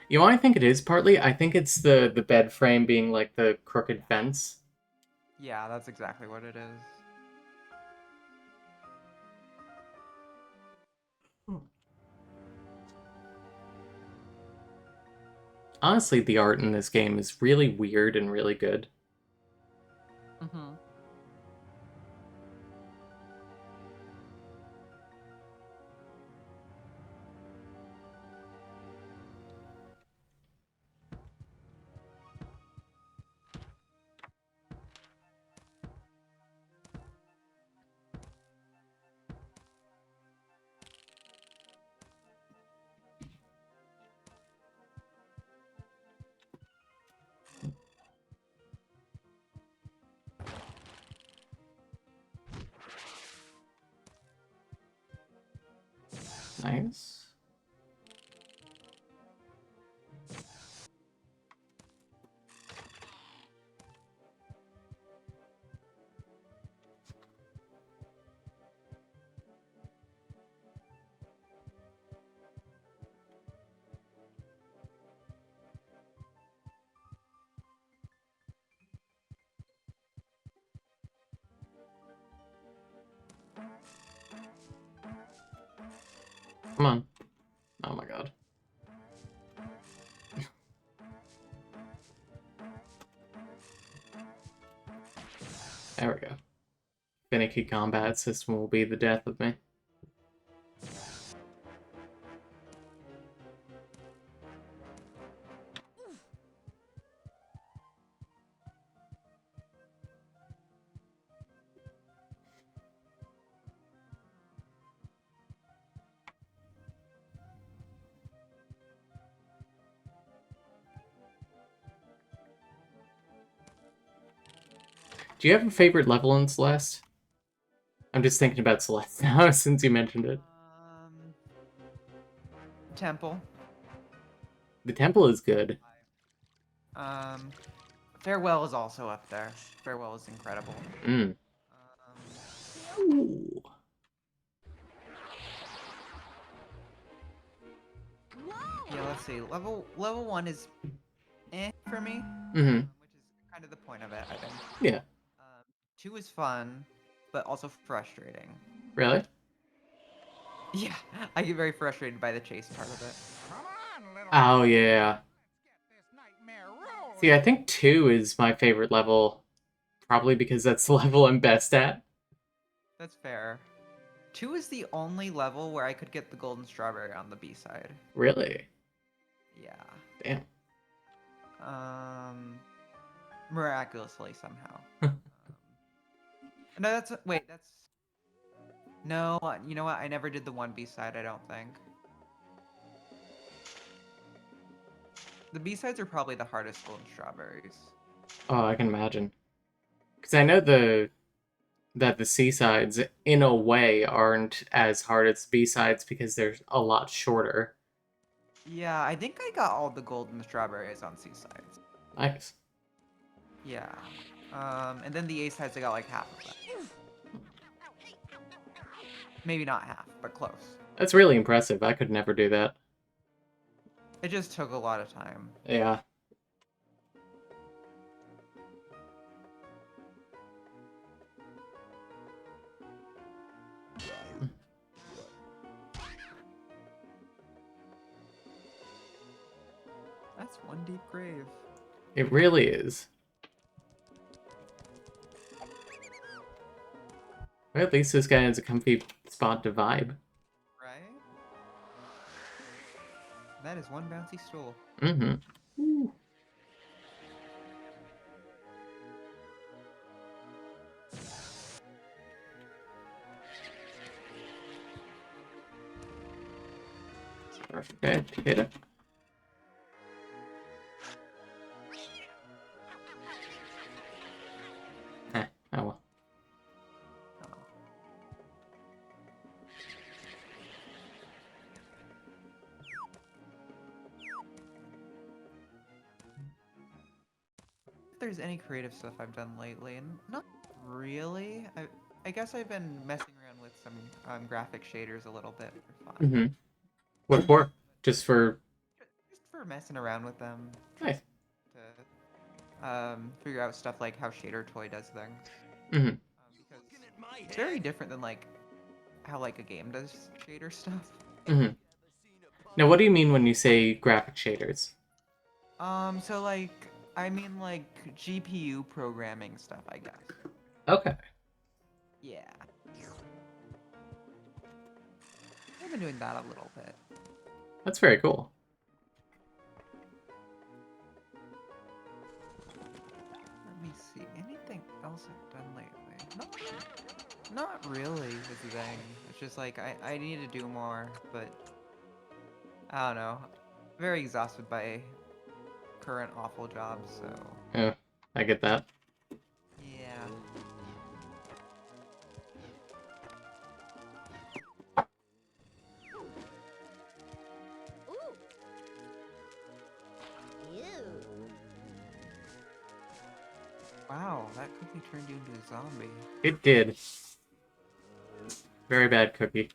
You know what I think it is partly? I think it's the bed frame being like the crooked fence. Yeah, that's exactly what it is. Honestly, the art in this game is really weird and really good. Mm-hmm. Nice. Come on. Oh my god. There we go. Finicky combat system will be the death of me. Do you have a favorite level in Celeste? I'm just thinking about Celeste now since you mentioned it. Temple. The temple is good. Um, Farewell is also up there. Farewell is incredible. Mm. Ooh. Yeah, let's see. Level 1 is for me, Mm-hmm. which is kind of the point of it, I think. Yeah. 2 is fun, but also frustrating. Really? Yeah, I get very frustrated by the chase part of it. Come on, little Oh, man. yeah. Let's get this nightmare rolling. See, I think 2 is my favorite level, probably because that's the level I'm best at. That's fair. 2 is the only level where I could get the golden strawberry on the B side. Really? Yeah. Damn. Miraculously somehow. No, that's no. You know what? I never did the 1 B side. I don't think. The B sides are probably the hardest golden strawberries. Oh, I can imagine. Because I know that the C sides, in a way, aren't as hard as B sides because they're a lot shorter. Yeah, I think I got all the golden strawberries on C sides. Nice. Yeah. And then the A sides, I got like half of them. Maybe not half, but close. That's really impressive. I could never do that. It just took a lot of time. Yeah. That's one deep grave. It really is. Well, at least this guy has a comfy spot to vibe. Right? That is one bouncy stool. Mm-hmm. Perfect. Hit it. Oh well. If there's any creative stuff I've done lately, and not really. I guess I've been messing around with some graphic shaders a little bit for fun. Mm-hmm. What for? Just for... Just for messing around with them Nice. to figure out stuff like how Shader Toy does things. Mm-hmm. Because it's very different than like how like a game does shader stuff. Mm-hmm. Now, what do you mean when you say graphic shaders? So like I mean like GPU programming stuff, I guess. Okay. Yeah. I've been doing that a little bit. That's very cool. Let me see. Anything else I've done lately? Not really is the thing. It's just like I need to do more, but I don't know. Very exhausted by current awful jobs, so Yeah, I get that. yeah. Ooh. Ew. Wow, that quickly turned you into a zombie. It did. Very bad cookie.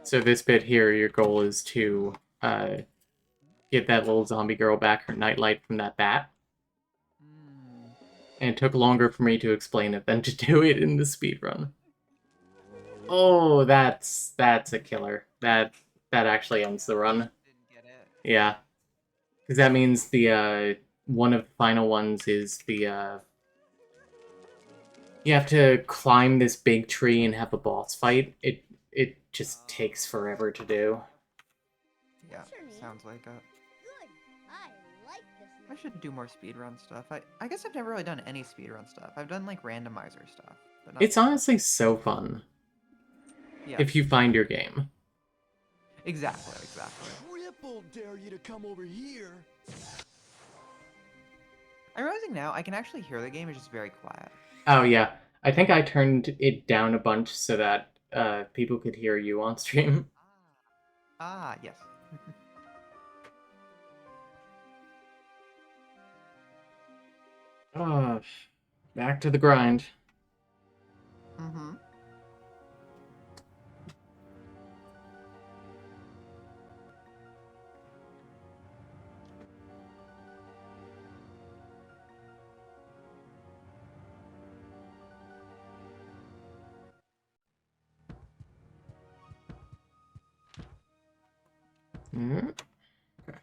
So this bit here, your goal is to get that little zombie girl back her nightlight from that bat. Hmm. And it took longer for me to explain it than to do it in the speedrun. Oh, that's a killer. That actually ends the run. Didn't get it. Yeah. Because that means the one of the final ones is the you have to climb this big tree and have a boss fight. It just takes forever to do. Yeah, Sure, Nate. sounds like it. Good. I like this. I should do more speedrun stuff. I guess I've never really done any speedrun stuff. I've done like randomizer stuff, but not It's speedrun. honestly so fun Yeah. if you find your game. Exactly. Triple dare you to come over here. I'm realizing now I can actually hear the game. It's just very quiet. Oh yeah, I think I turned it down a bunch so that people could hear you on stream. Yes. Oh, back to the grind. Mm-hmm. Mm. Okay.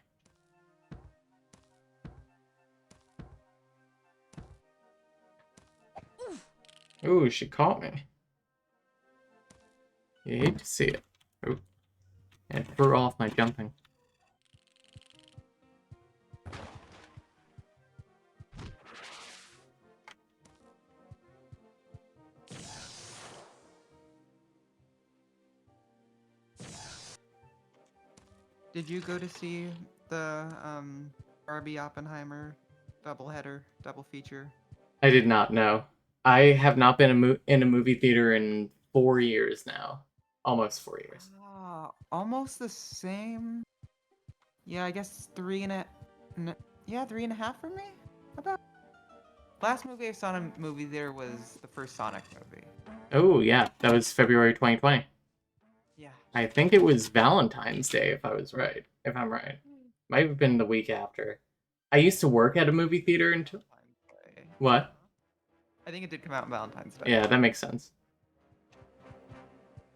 Ooh, she caught me. You hate to see it. Ooh. And it threw off my jumping. Did you go to see the Barbie Oppenheimer double feature? I did not know. I have not been in a movie theater in 4 years now. Almost 4 years. Almost the same. Yeah, I guess yeah, 3.5 for me. About. Last movie I saw in a movie there was the first Sonic movie. Oh, yeah. That was February 2020. Yeah. I think it was Valentine's Day, if I was right. If I'm right. Might have been the week after. I used to work at a movie theater until... Valentine's Day. What? I think it did come out on Valentine's Day. Yeah, that makes sense.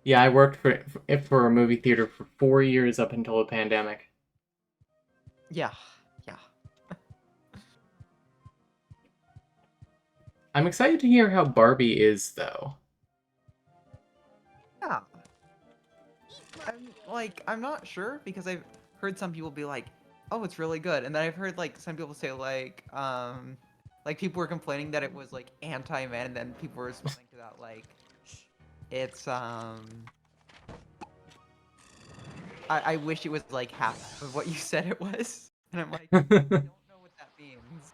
Yeah, I worked for a movie theater for 4 years up until the pandemic. Yeah. I'm excited to hear how Barbie is, though. Yeah. I'm not sure because I've heard some people be like, "Oh, it's really good," and then I've heard like some people say like people were complaining that it was like anti-man, and then people were responding to that like, it's I wish it was like half of what you said it was, and I'm like, I don't know what that means.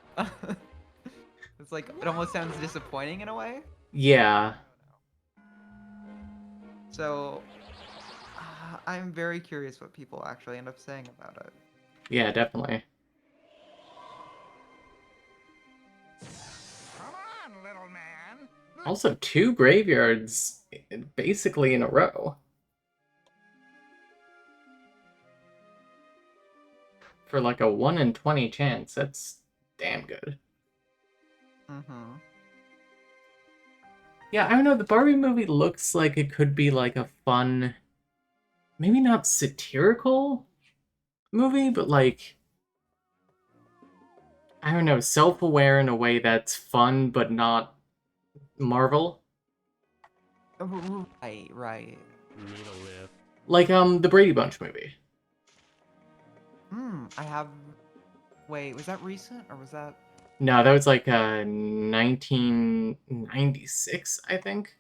It's like it almost sounds disappointing in a way. Yeah. So I'm very curious what people actually end up saying about it. Yeah, definitely. Also, 2 graveyards basically in a row. For like a 1 in 20 chance, that's damn good. Mm-hmm. Yeah, I don't know, the Barbie movie looks like it could be like a fun, maybe not satirical movie, but like, I don't know, self-aware in a way that's fun but not Marvel. Right. Need a lift. Like the Brady Bunch movie. I have... Wait, was that recent, or was that... No, that was like 1996, I think.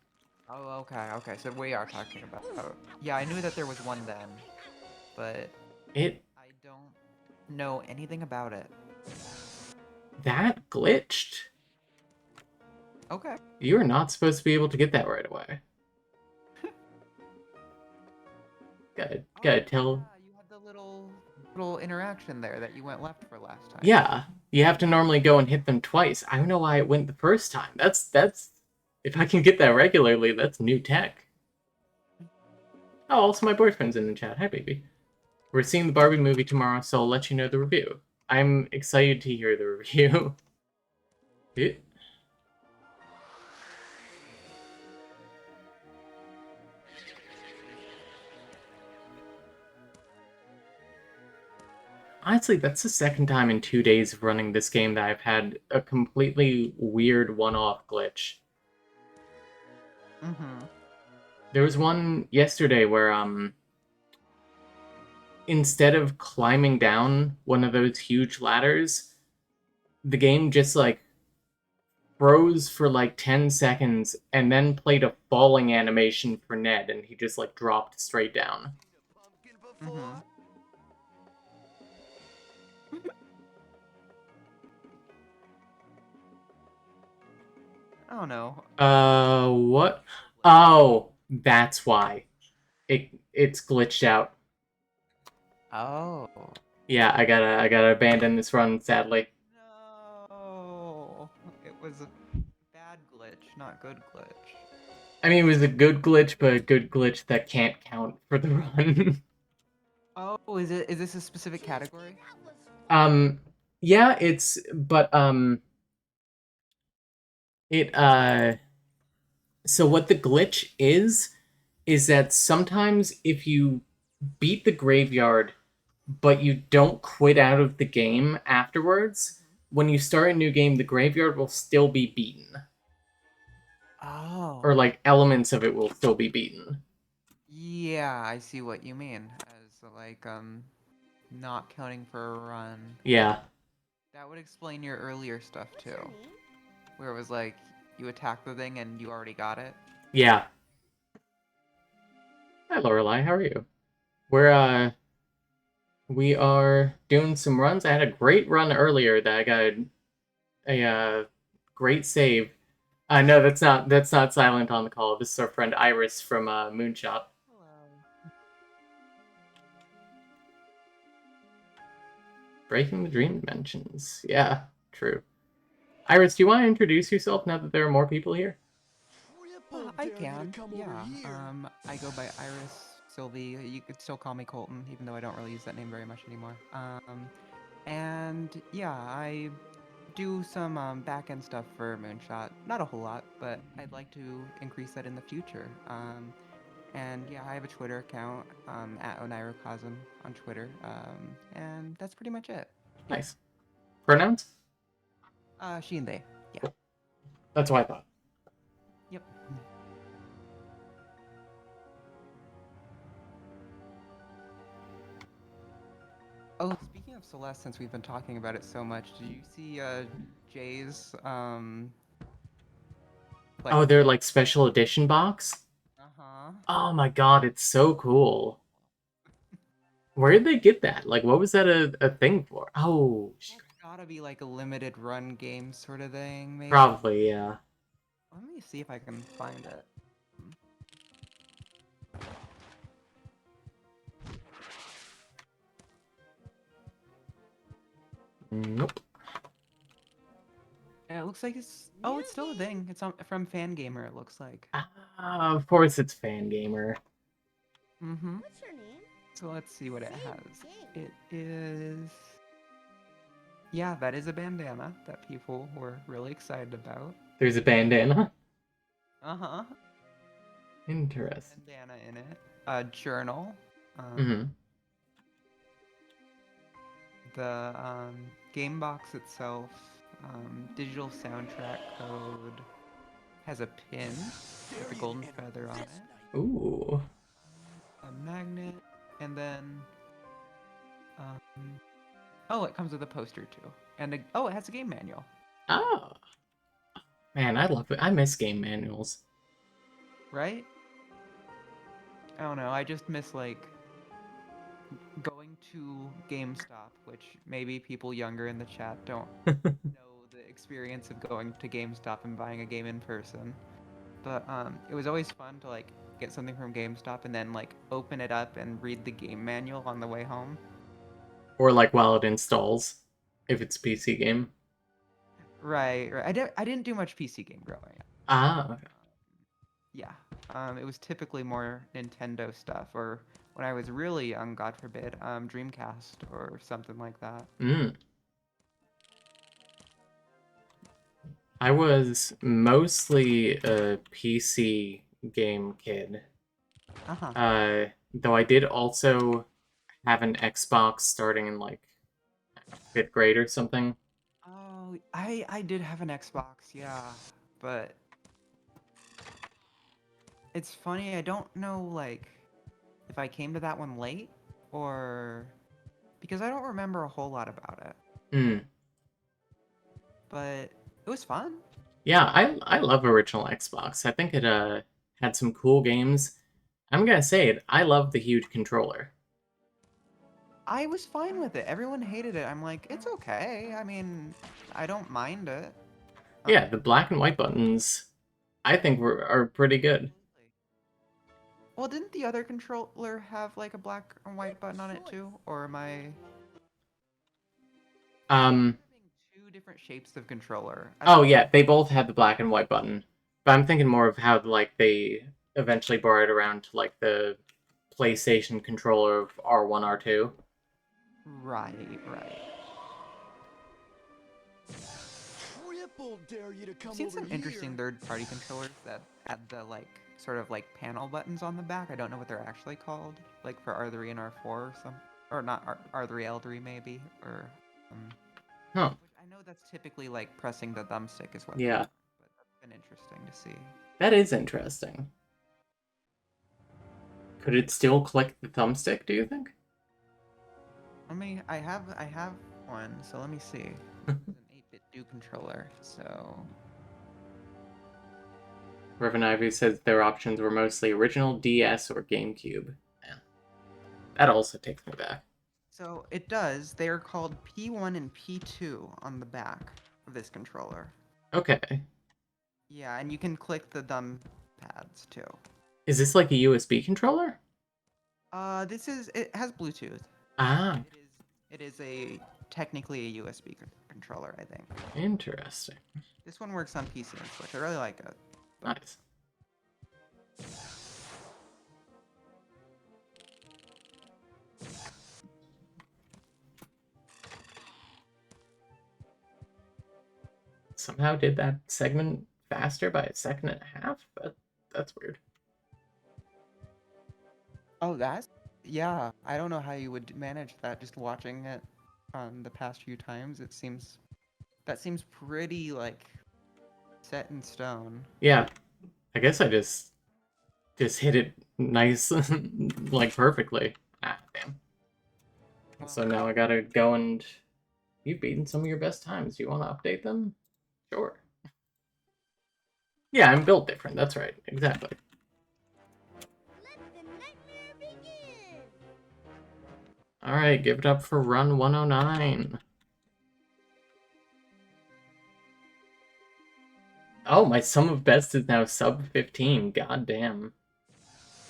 Oh, okay, so we are talking about... Oh, yeah, I knew that there was one then, but It I don't know anything about it. that glitched. Okay. You are not supposed to be able to get that right away. Gotta tell. Yeah, you had the little interaction there that you went left for last time. Yeah, you have to normally go and hit them twice. I don't know why it went the first time. That's if I can get that regularly, that's new tech. Oh, also my boyfriend's in the chat. Hi, baby. We're seeing the Barbie movie tomorrow, so I'll let you know the review. I'm excited to hear the review. Eh. Honestly, that's the second time in 2 days of running this game that I've had a completely weird one-off glitch. Mm-hmm. There was one yesterday where, instead of climbing down one of those huge ladders, the game just, like, froze for, like, 10 seconds and then played a falling animation for Ned, and he just, like, dropped straight down. Mm-hmm. I don't know. What? Oh, that's why. It's glitched out. Oh. Yeah, I gotta abandon this run, sadly. No. It was a bad glitch, not good glitch. I mean, it was a good glitch, but a good glitch that can't count for the run. Oh, is this a specific category? um, yeah, but it so what the glitch is that sometimes if you beat the graveyard, but you don't quit out of the game afterwards, when you start a new game, the graveyard will still be beaten. Oh. Or like elements of it will still be beaten. Yeah, I see what you mean. As like not counting for a run. Yeah. That would explain your earlier stuff too. Where it was like you attack the thing and you already got it. Yeah. Hi Lorelei, how are you? We are doing some runs. I had a great run earlier that I got a great save. No, that's not Silent on the call. This is our friend Iris from Moonshot. Hello. Breaking the Dream Dimensions. Yeah, true. Iris, do you want to introduce yourself now that there are more people here? I can. Yeah. I go by Iris Sylvie. You could still call me Colton, even though I don't really use that name very much anymore. And yeah, I do some back-end stuff for Moonshot. Not a whole lot, but I'd like to increase that in the future. And yeah, I have a Twitter account at Onirocosm on Twitter. And that's pretty much it. Nice. Pronouns? She and they. Yeah. That's what I thought. Yep. Oh, speaking of Celeste, since we've been talking about it so much, did you see Jay's like Oh, they're like special edition box? uh-huh. Oh my god, it's so cool. Where did they get that? Like, what was that a thing for? Oh, It's gotta be like a limited run game sort of thing, maybe. probably, yeah. Let me see if I can find it. Nope. Yeah, it looks like it's... Oh, it's still a thing. It's from Fangamer, it looks like. Ah, of course it's Fangamer. Mm-hmm. What's her name? So let's see what it Say has. game. It is... Yeah, that is a bandana that people were really excited about. There's a bandana. Uh-huh. Interesting. Bandana in it. A journal. Mm-hmm. The game box itself, digital soundtrack code, has a pin with a golden feather on it, Ooh. a magnet, and then, um, oh, it comes with a poster too, and oh, it has a game manual. Oh. Man, I love it. I miss game manuals. Right? I don't know. I just miss like going to GameStop, which maybe people younger in the chat don't know the experience of going to GameStop and buying a game in person. But it was always fun to like get something from GameStop and then like open it up and read the game manual on the way home. Or like while it installs, if it's a PC game. Right, right. I didn't do much PC game growing up. Ah, okay. Yeah, it was typically more Nintendo stuff, or when I was really young, God forbid, Dreamcast or something like that. Mm. I was mostly a PC game kid. Uh huh. Though I did also have an Xbox starting in like 5th grade or something. Oh, I did have an Xbox, yeah, but it's funny. I don't know like if I came to that one late or because I don't remember a whole lot about it. Mm. But it was fun. Yeah, I love original Xbox. I think it had some cool games. I'm gonna say it. I love the huge controller. I was fine with it. Everyone hated it. I'm like, it's okay. I mean, I don't mind it. Yeah, the black and white buttons, I think are pretty good. Absolutely. Well, didn't the other controller have like a black and white button on it too? Or am I Um, having two different shapes of controller? I oh don't know. yeah, they both had the black and white button. But I'm thinking more of how like they eventually brought it around to like the PlayStation controller of R1, R2. Right, right. Triple dare you to come I've seen over some interesting here. third-party controllers that had the like sort of like panel buttons on the back. I don't know what they're actually called, like for R3 and R4 or some, or not R3 L3 maybe, or Huh. which I know that's typically like pressing the thumbstick is what they Yeah, are, but that's been interesting to see. that is interesting. Could it still click the thumbstick, do you think? I have one, so let me see. This is an 8-bit do controller, so Reverend Ivy says their options were mostly original DS or GameCube. Yeah. That also takes me back. it does. They are called P1 and P2 on the back of this controller. Okay. Yeah, and you can click the thumb pads too. Is this like a USB controller? It has Bluetooth. Ah, It is a technically a USB controller, I think. interesting. This one works on PC and Switch. I really like it. Nice. Somehow did that segment faster by a second and a half? That's weird. Oh, yeah. I don't know how you would manage that just watching it the past few times. That seems pretty like set in stone. Yeah, I guess I just hit it nice, like perfectly. Ah, damn. So now I gotta go and you've beaten some of your best times. Do you want to update them? Sure. Yeah, I'm built different. That's right. Exactly. Let the nightmare begin. All right, give it up for run 109. Oh, my sum of best is now sub 15. God damn.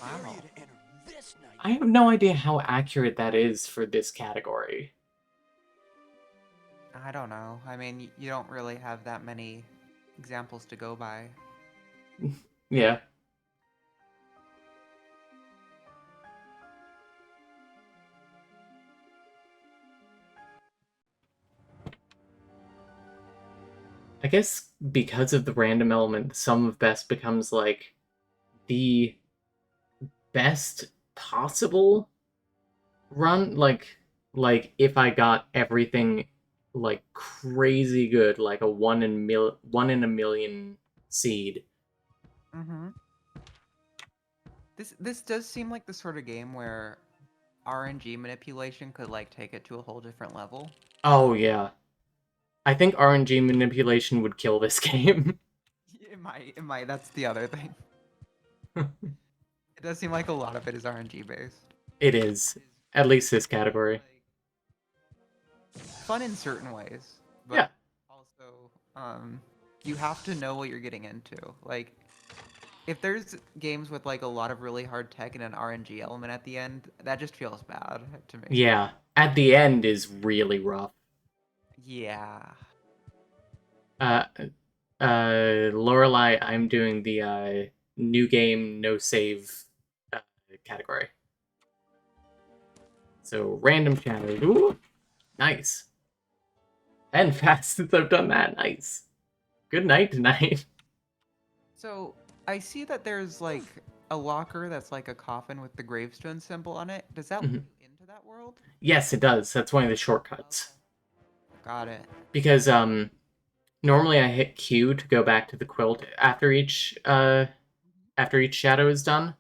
Dare Wow. you to enter this night. I have no idea how accurate that is for this category. I don't know. I mean, you don't really have that many examples to go by. Yeah. I guess because of the random element, the sum of best becomes like the best possible run. Like if I got everything like crazy good, like a one in a million seed. Mm-hmm. This does seem like the sort of game where RNG manipulation could like take it to a whole different level. Oh yeah. I think RNG manipulation would kill this game. It might. It might. That's the other thing. It does seem like a lot of it is RNG based. It is. At least this category. Fun in certain ways, Yeah. but also you have to know what you're getting into. Like if there's games with like a lot of really hard tech and an RNG element at the end, that just feels bad to me. Yeah. At the end is really rough. Yeah. Uh Lorelei, I'm doing the new game, no save uh, category. So random challenge. Ooh, nice. And fast since I've done that. Nice. Good night tonight. So I see that there's like a locker that's like a coffin with the gravestone symbol on it. Does that let Mhm. you into that world? Yes, it does. That's one of the shortcuts. Okay. Got it. Because normally I hit Q to go back to the quilt after each shadow is done.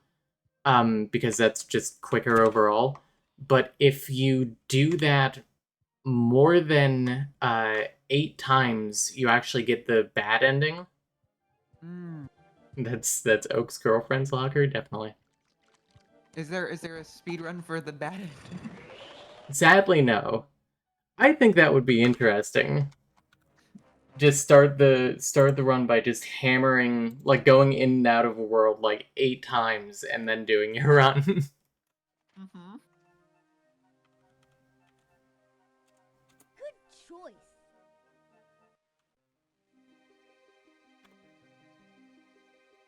Because that's just quicker overall. But if you do that more than 8 times, you actually get the bad ending. Mm. That's Oak's girlfriend's locker, definitely. Is there a speed run for the bad ending? Sadly, no. I think that would be interesting. Just start the run by just hammering, like going in and out of a world like 8 times, and then doing your run. Mm-hmm. Good choice.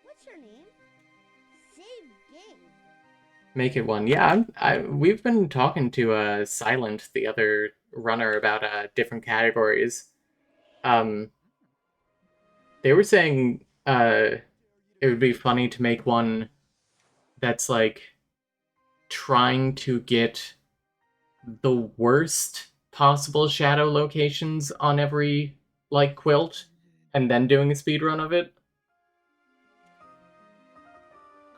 What's your name? Save game. Make it one. Yeah, we've been talking to Silent, the other runner, about different categories. Um, they were saying it would be funny to make one that's like trying to get the worst possible shadow locations on every like quilt and then doing a speed run of it.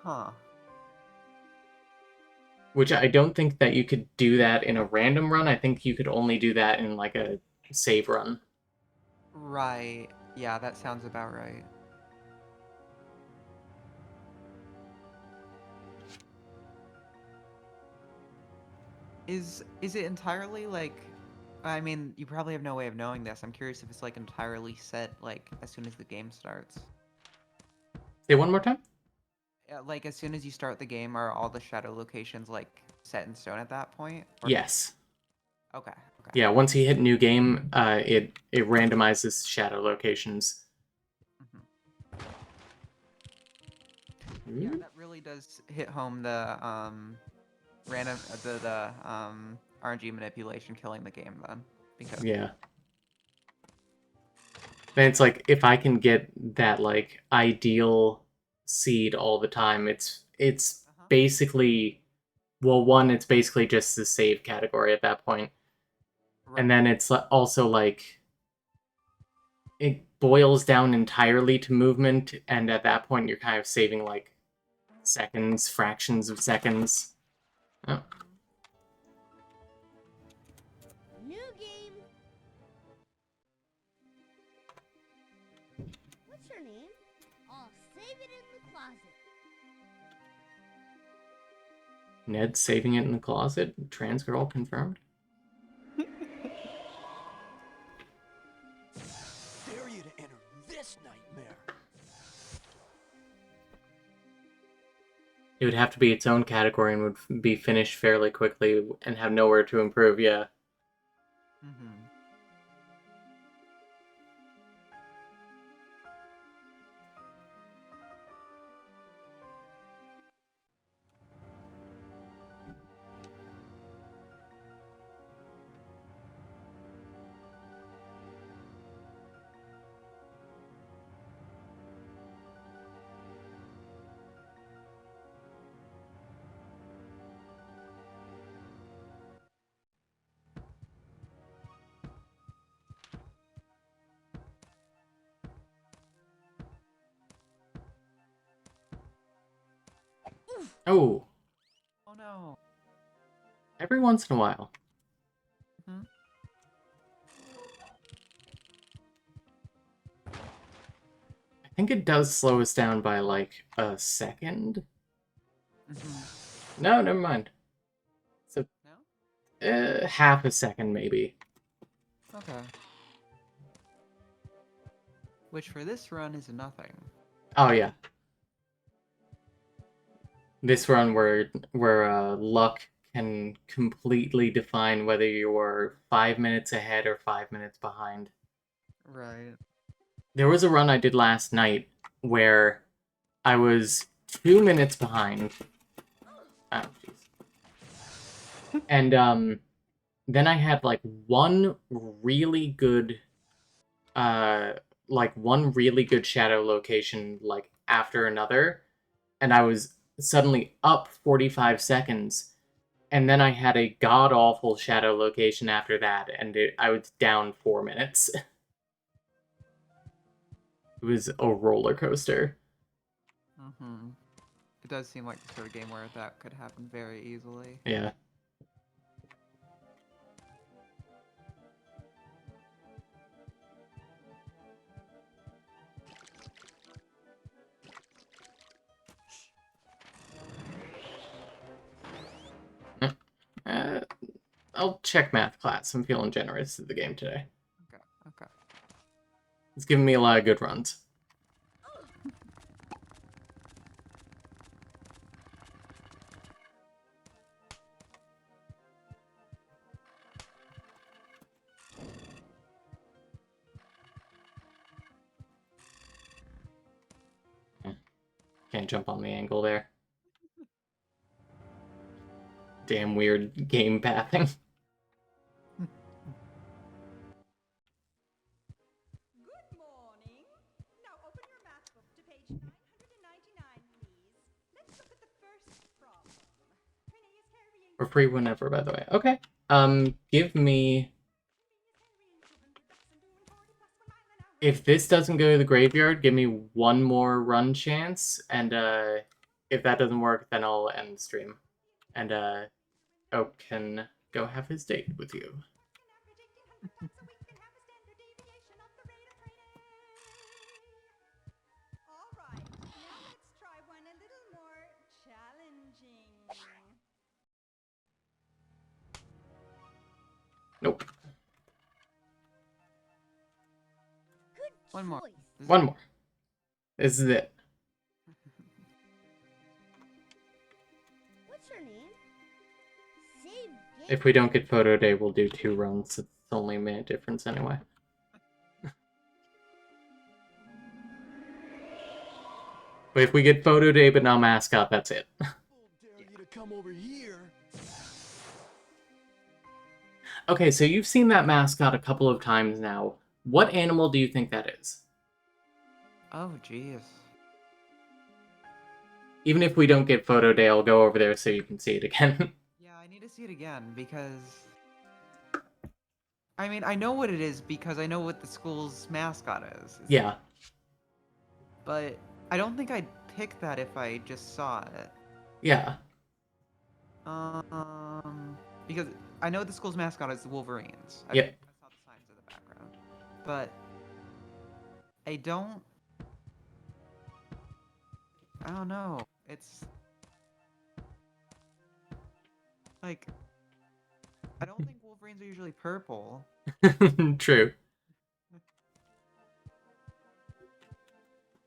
Huh. Which I don't think that you could do that in a random run. I think you could only do that in like a save run. Right. Yeah, that sounds about right. Is it entirely like I mean, you probably have no way of knowing this. I'm curious if it's like entirely set like as soon as the game starts. Say one more time? Like as soon as you start the game, are all the shadow locations like set in stone at that point? Or Yes. okay, okay. Yeah, once you hit new game, it randomizes shadow locations. Hmm. Yeah, Ooh. that really does hit home the random the RNG manipulation killing the game then because Yeah. And it's like if I can get that like ideal seed all the time, it's uh-huh. basically, well, one, it's basically just the save category at that point. Right. And then it's also like it boils down entirely to movement, and at that point you're kind of saving like seconds, fractions of seconds. Oh, New game. What's your name? I'll save it in the closet. Ned saving it in the closet. Trans girl confirmed. Dare you to enter this nightmare. It would have to be its own category and would be finished fairly quickly and have nowhere to improve. Yeah. Mm-hmm. Oh, Oh no. every once in a while. Hmm? I think it does slow us down by like a second. No, never mind. So, No? half a second maybe. Okay. Which for this run is nothing. Oh yeah, this run where luck can completely define whether you are 5 minutes ahead or 5 minutes behind. Right. There was a run I did last night where I was 2 minutes behind. Oh jeez. And then I had like really good uh one really good shadow location like after another, and I was suddenly up 45 seconds, and then I had a god awful shadow location after that, and I was down 4 minutes. It was a roller coaster. Mm-hmm. It does seem like the sort of game where that could happen very easily. Yeah. Uh, I'll check math class. I'm feeling generous to the game today. Okay, okay. It's giving me a lot of good runs. Can't jump on the angle there. Damn weird game pathing. Good morning. Now open your math book to page 999, please. Let's look at the first problem. Renee is carrying We're free whenever, by the way. Okay. Give me... If this doesn't go to the graveyard, give me one more run chance, and if that doesn't work, then I'll end the stream. And Oak can go have his date with you. All right. Now let's try one a little more challenging. Nope. Good One more. choice. This is One it. more. This is it. What's her name? Save game. If we don't get photo day, we'll do 2 runs. It's only a minute difference anyway. But if we get photo day but no mascot, that's it. Dare you to come over here. Okay, so you've seen that mascot a couple of times now. What animal do you think that is? Oh, jeez. Even if we don't get photo day, I'll go over there so you can see it again. Yeah, I need to see it again because... I mean, I know what it is because I know what the school's mascot is. Yeah. But I don't think I'd pick that if I just saw it. Yeah. Because I know the school's mascot is the Wolverines. Yep. I saw the signs in the background. But I don't know. It's like I don't think Wolverines are usually purple. True.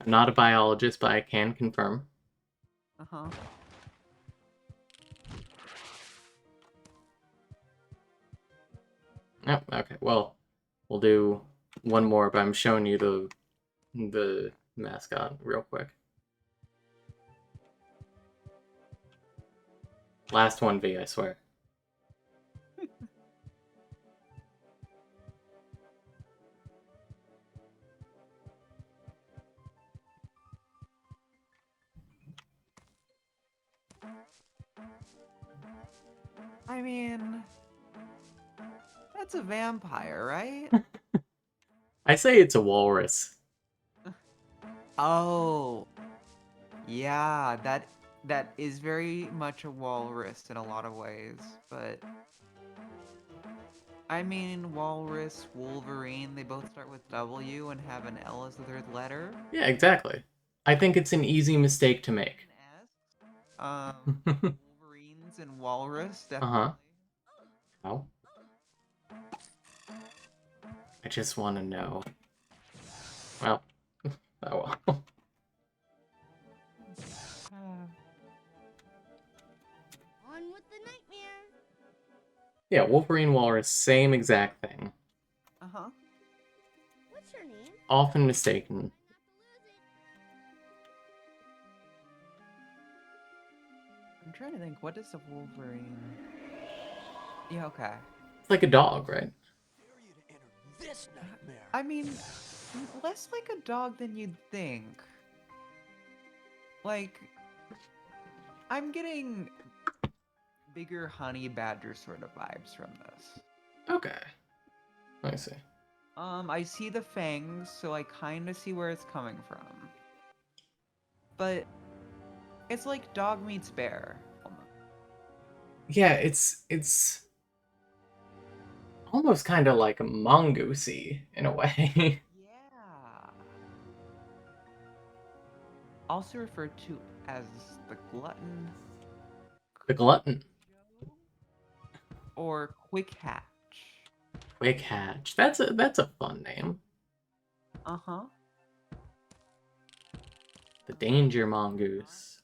I'm not a biologist, but I can confirm. Uh-huh. Oh, okay. Well, we'll do one more, but I'm showing you the mascot real quick. Last 1v, I swear. I mean, that's a vampire, right? I say it's a walrus. Oh. Yeah, that is very much a walrus in a lot of ways, but I mean, walrus, Wolverine, they both start with W and have an L as the third letter. Yeah, exactly. I think it's an easy mistake to make. An S. Wolverines and walrus, Uh-huh. definitely. Oh. I just want to know. Well, oh well. On with the nightmare. Yeah, Wolverine Walrus, same exact thing. Uh-huh. What's your name? Often mistaken. I'm trying to think, what is a Wolverine? Yeah, okay. It's like a dog, right? Dare you to enter this nightmare. I mean, less like a dog than you'd think. Like, I'm getting bigger honey badger sort of vibes from this. Okay. I see. I see the fangs, so I kind of see where it's coming from. But it's like dog meets bear. Almost. Yeah, it's almost kind of like mongoosey in a way. Yeah. Also referred to as the glutton The glutton. or quick hatch. Quick Hatch. That's a fun name. Uh-huh. The Danger Mongoose.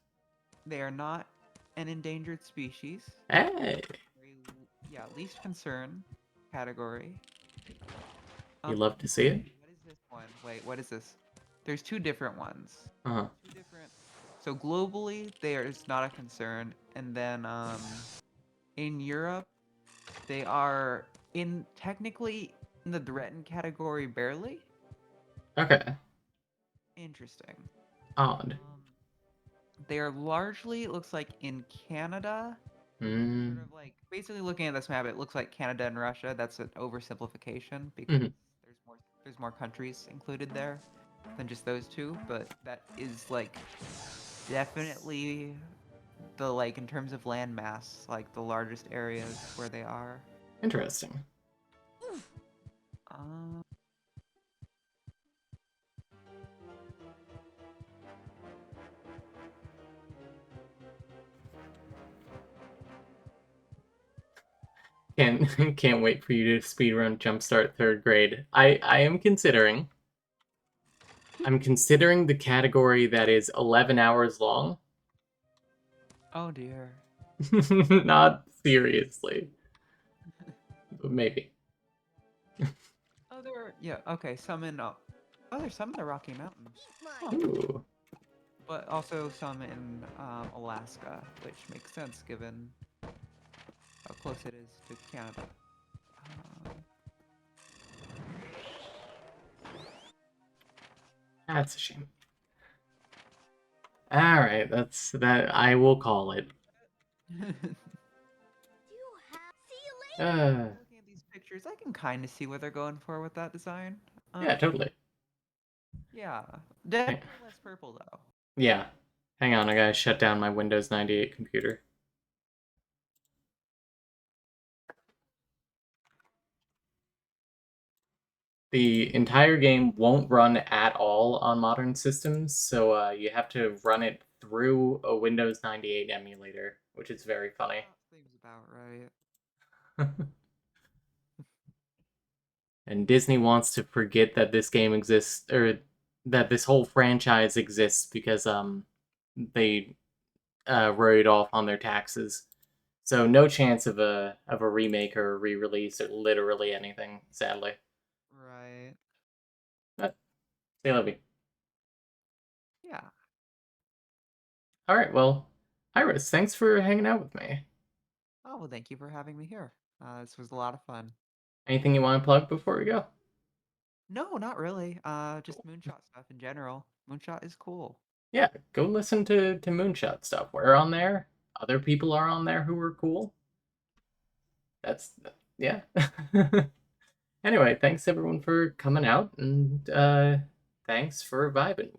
They are not an endangered species. Hey, Yeah, least concern category. you love to see it? What is this one? Wait, what is this? There's two different ones. Uh-huh. Two different. So globally, there is not a concern, and then in Europe, they are in technically in the threatened category barely. Okay. Interesting. Odd. They are largely, it looks like, in Canada. Mm. Sort of like basically looking at this map, it looks like Canada and Russia. That's an oversimplification because Mhm. there's more countries included there than just those two. But that is like definitely the like in terms of land mass, like the largest areas where they are. Interesting. Uh, Can't can't wait for you to speedrun Jumpstart third grade. I am considering. I'm considering the category that is 11 hours long. oh dear. Not seriously, but maybe. Oh, there are yeah. Okay, some in there's some in the Rocky Mountains. Huh. Ooh. But also some in Alaska, which makes sense given how close it is to Canada. Uh, That's a shame. Alright, that's that I will call it. You have. See you later. Looking at these pictures, I can kind of see what they're going for with that design. Yeah, totally. Yeah, Hang- definitely less purple though. Yeah. Hang on, I gotta shut down my Windows 98 computer. The entire game won't run at all on modern systems, so you have to run it through a Windows 98 emulator, which is very funny. That seems about right. And Disney wants to forget that this game exists, or that this whole franchise exists because they wrote it off on their taxes. So no chance of a remake or a re-release or literally anything, sadly. Right. But say Levy. Yeah. All right, well, Iris, thanks for hanging out with me. Oh, well, thank you for having me here. This was a lot of fun. Anything you want to plug before we go? No, not really. Just moonshot stuff in general. Moonshot is cool. Yeah, go listen to Moonshot stuff. We're on there. Other people are on there who are cool. That's yeah. Anyway, thanks everyone for coming out, and thanks for vibing.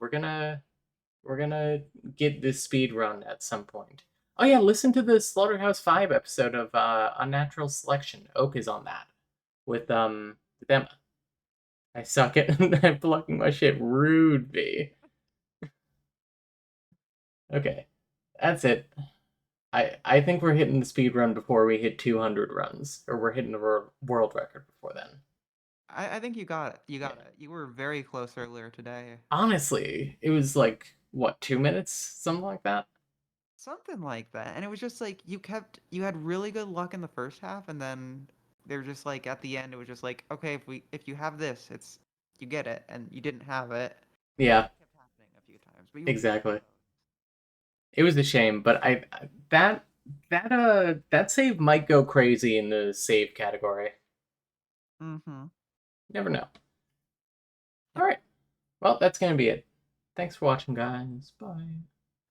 We're gonna get this speed run at some point. Oh yeah, listen to the Slaughterhouse 5 episode of Unnatural Selection. Oak is on that with Emma. I suck at blocking my shit. Rude B. Okay. That's it. I think we're hitting the speed run before we hit 200 runs, or we're hitting the world record before then. I think you got it. You got Yeah. it. You were very close earlier today. Honestly, it was like what, 2 minutes, something like that. Something like that. And it was just like you had really good luck in the first half, and then they were just like at the end it was just like, okay, if you have this, it's you get it, and you didn't have it. And Yeah, that kept happening a few times. But you were very exactly. close. It was a shame, but that save might go crazy in the save category. Mm-hmm. Never know. All Yep. right. Well, that's gonna be it. Thanks for watching, guys. Bye.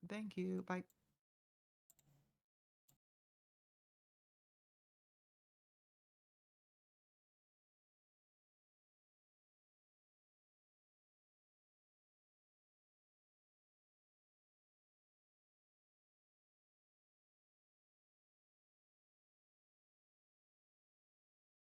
Thank you. Bye.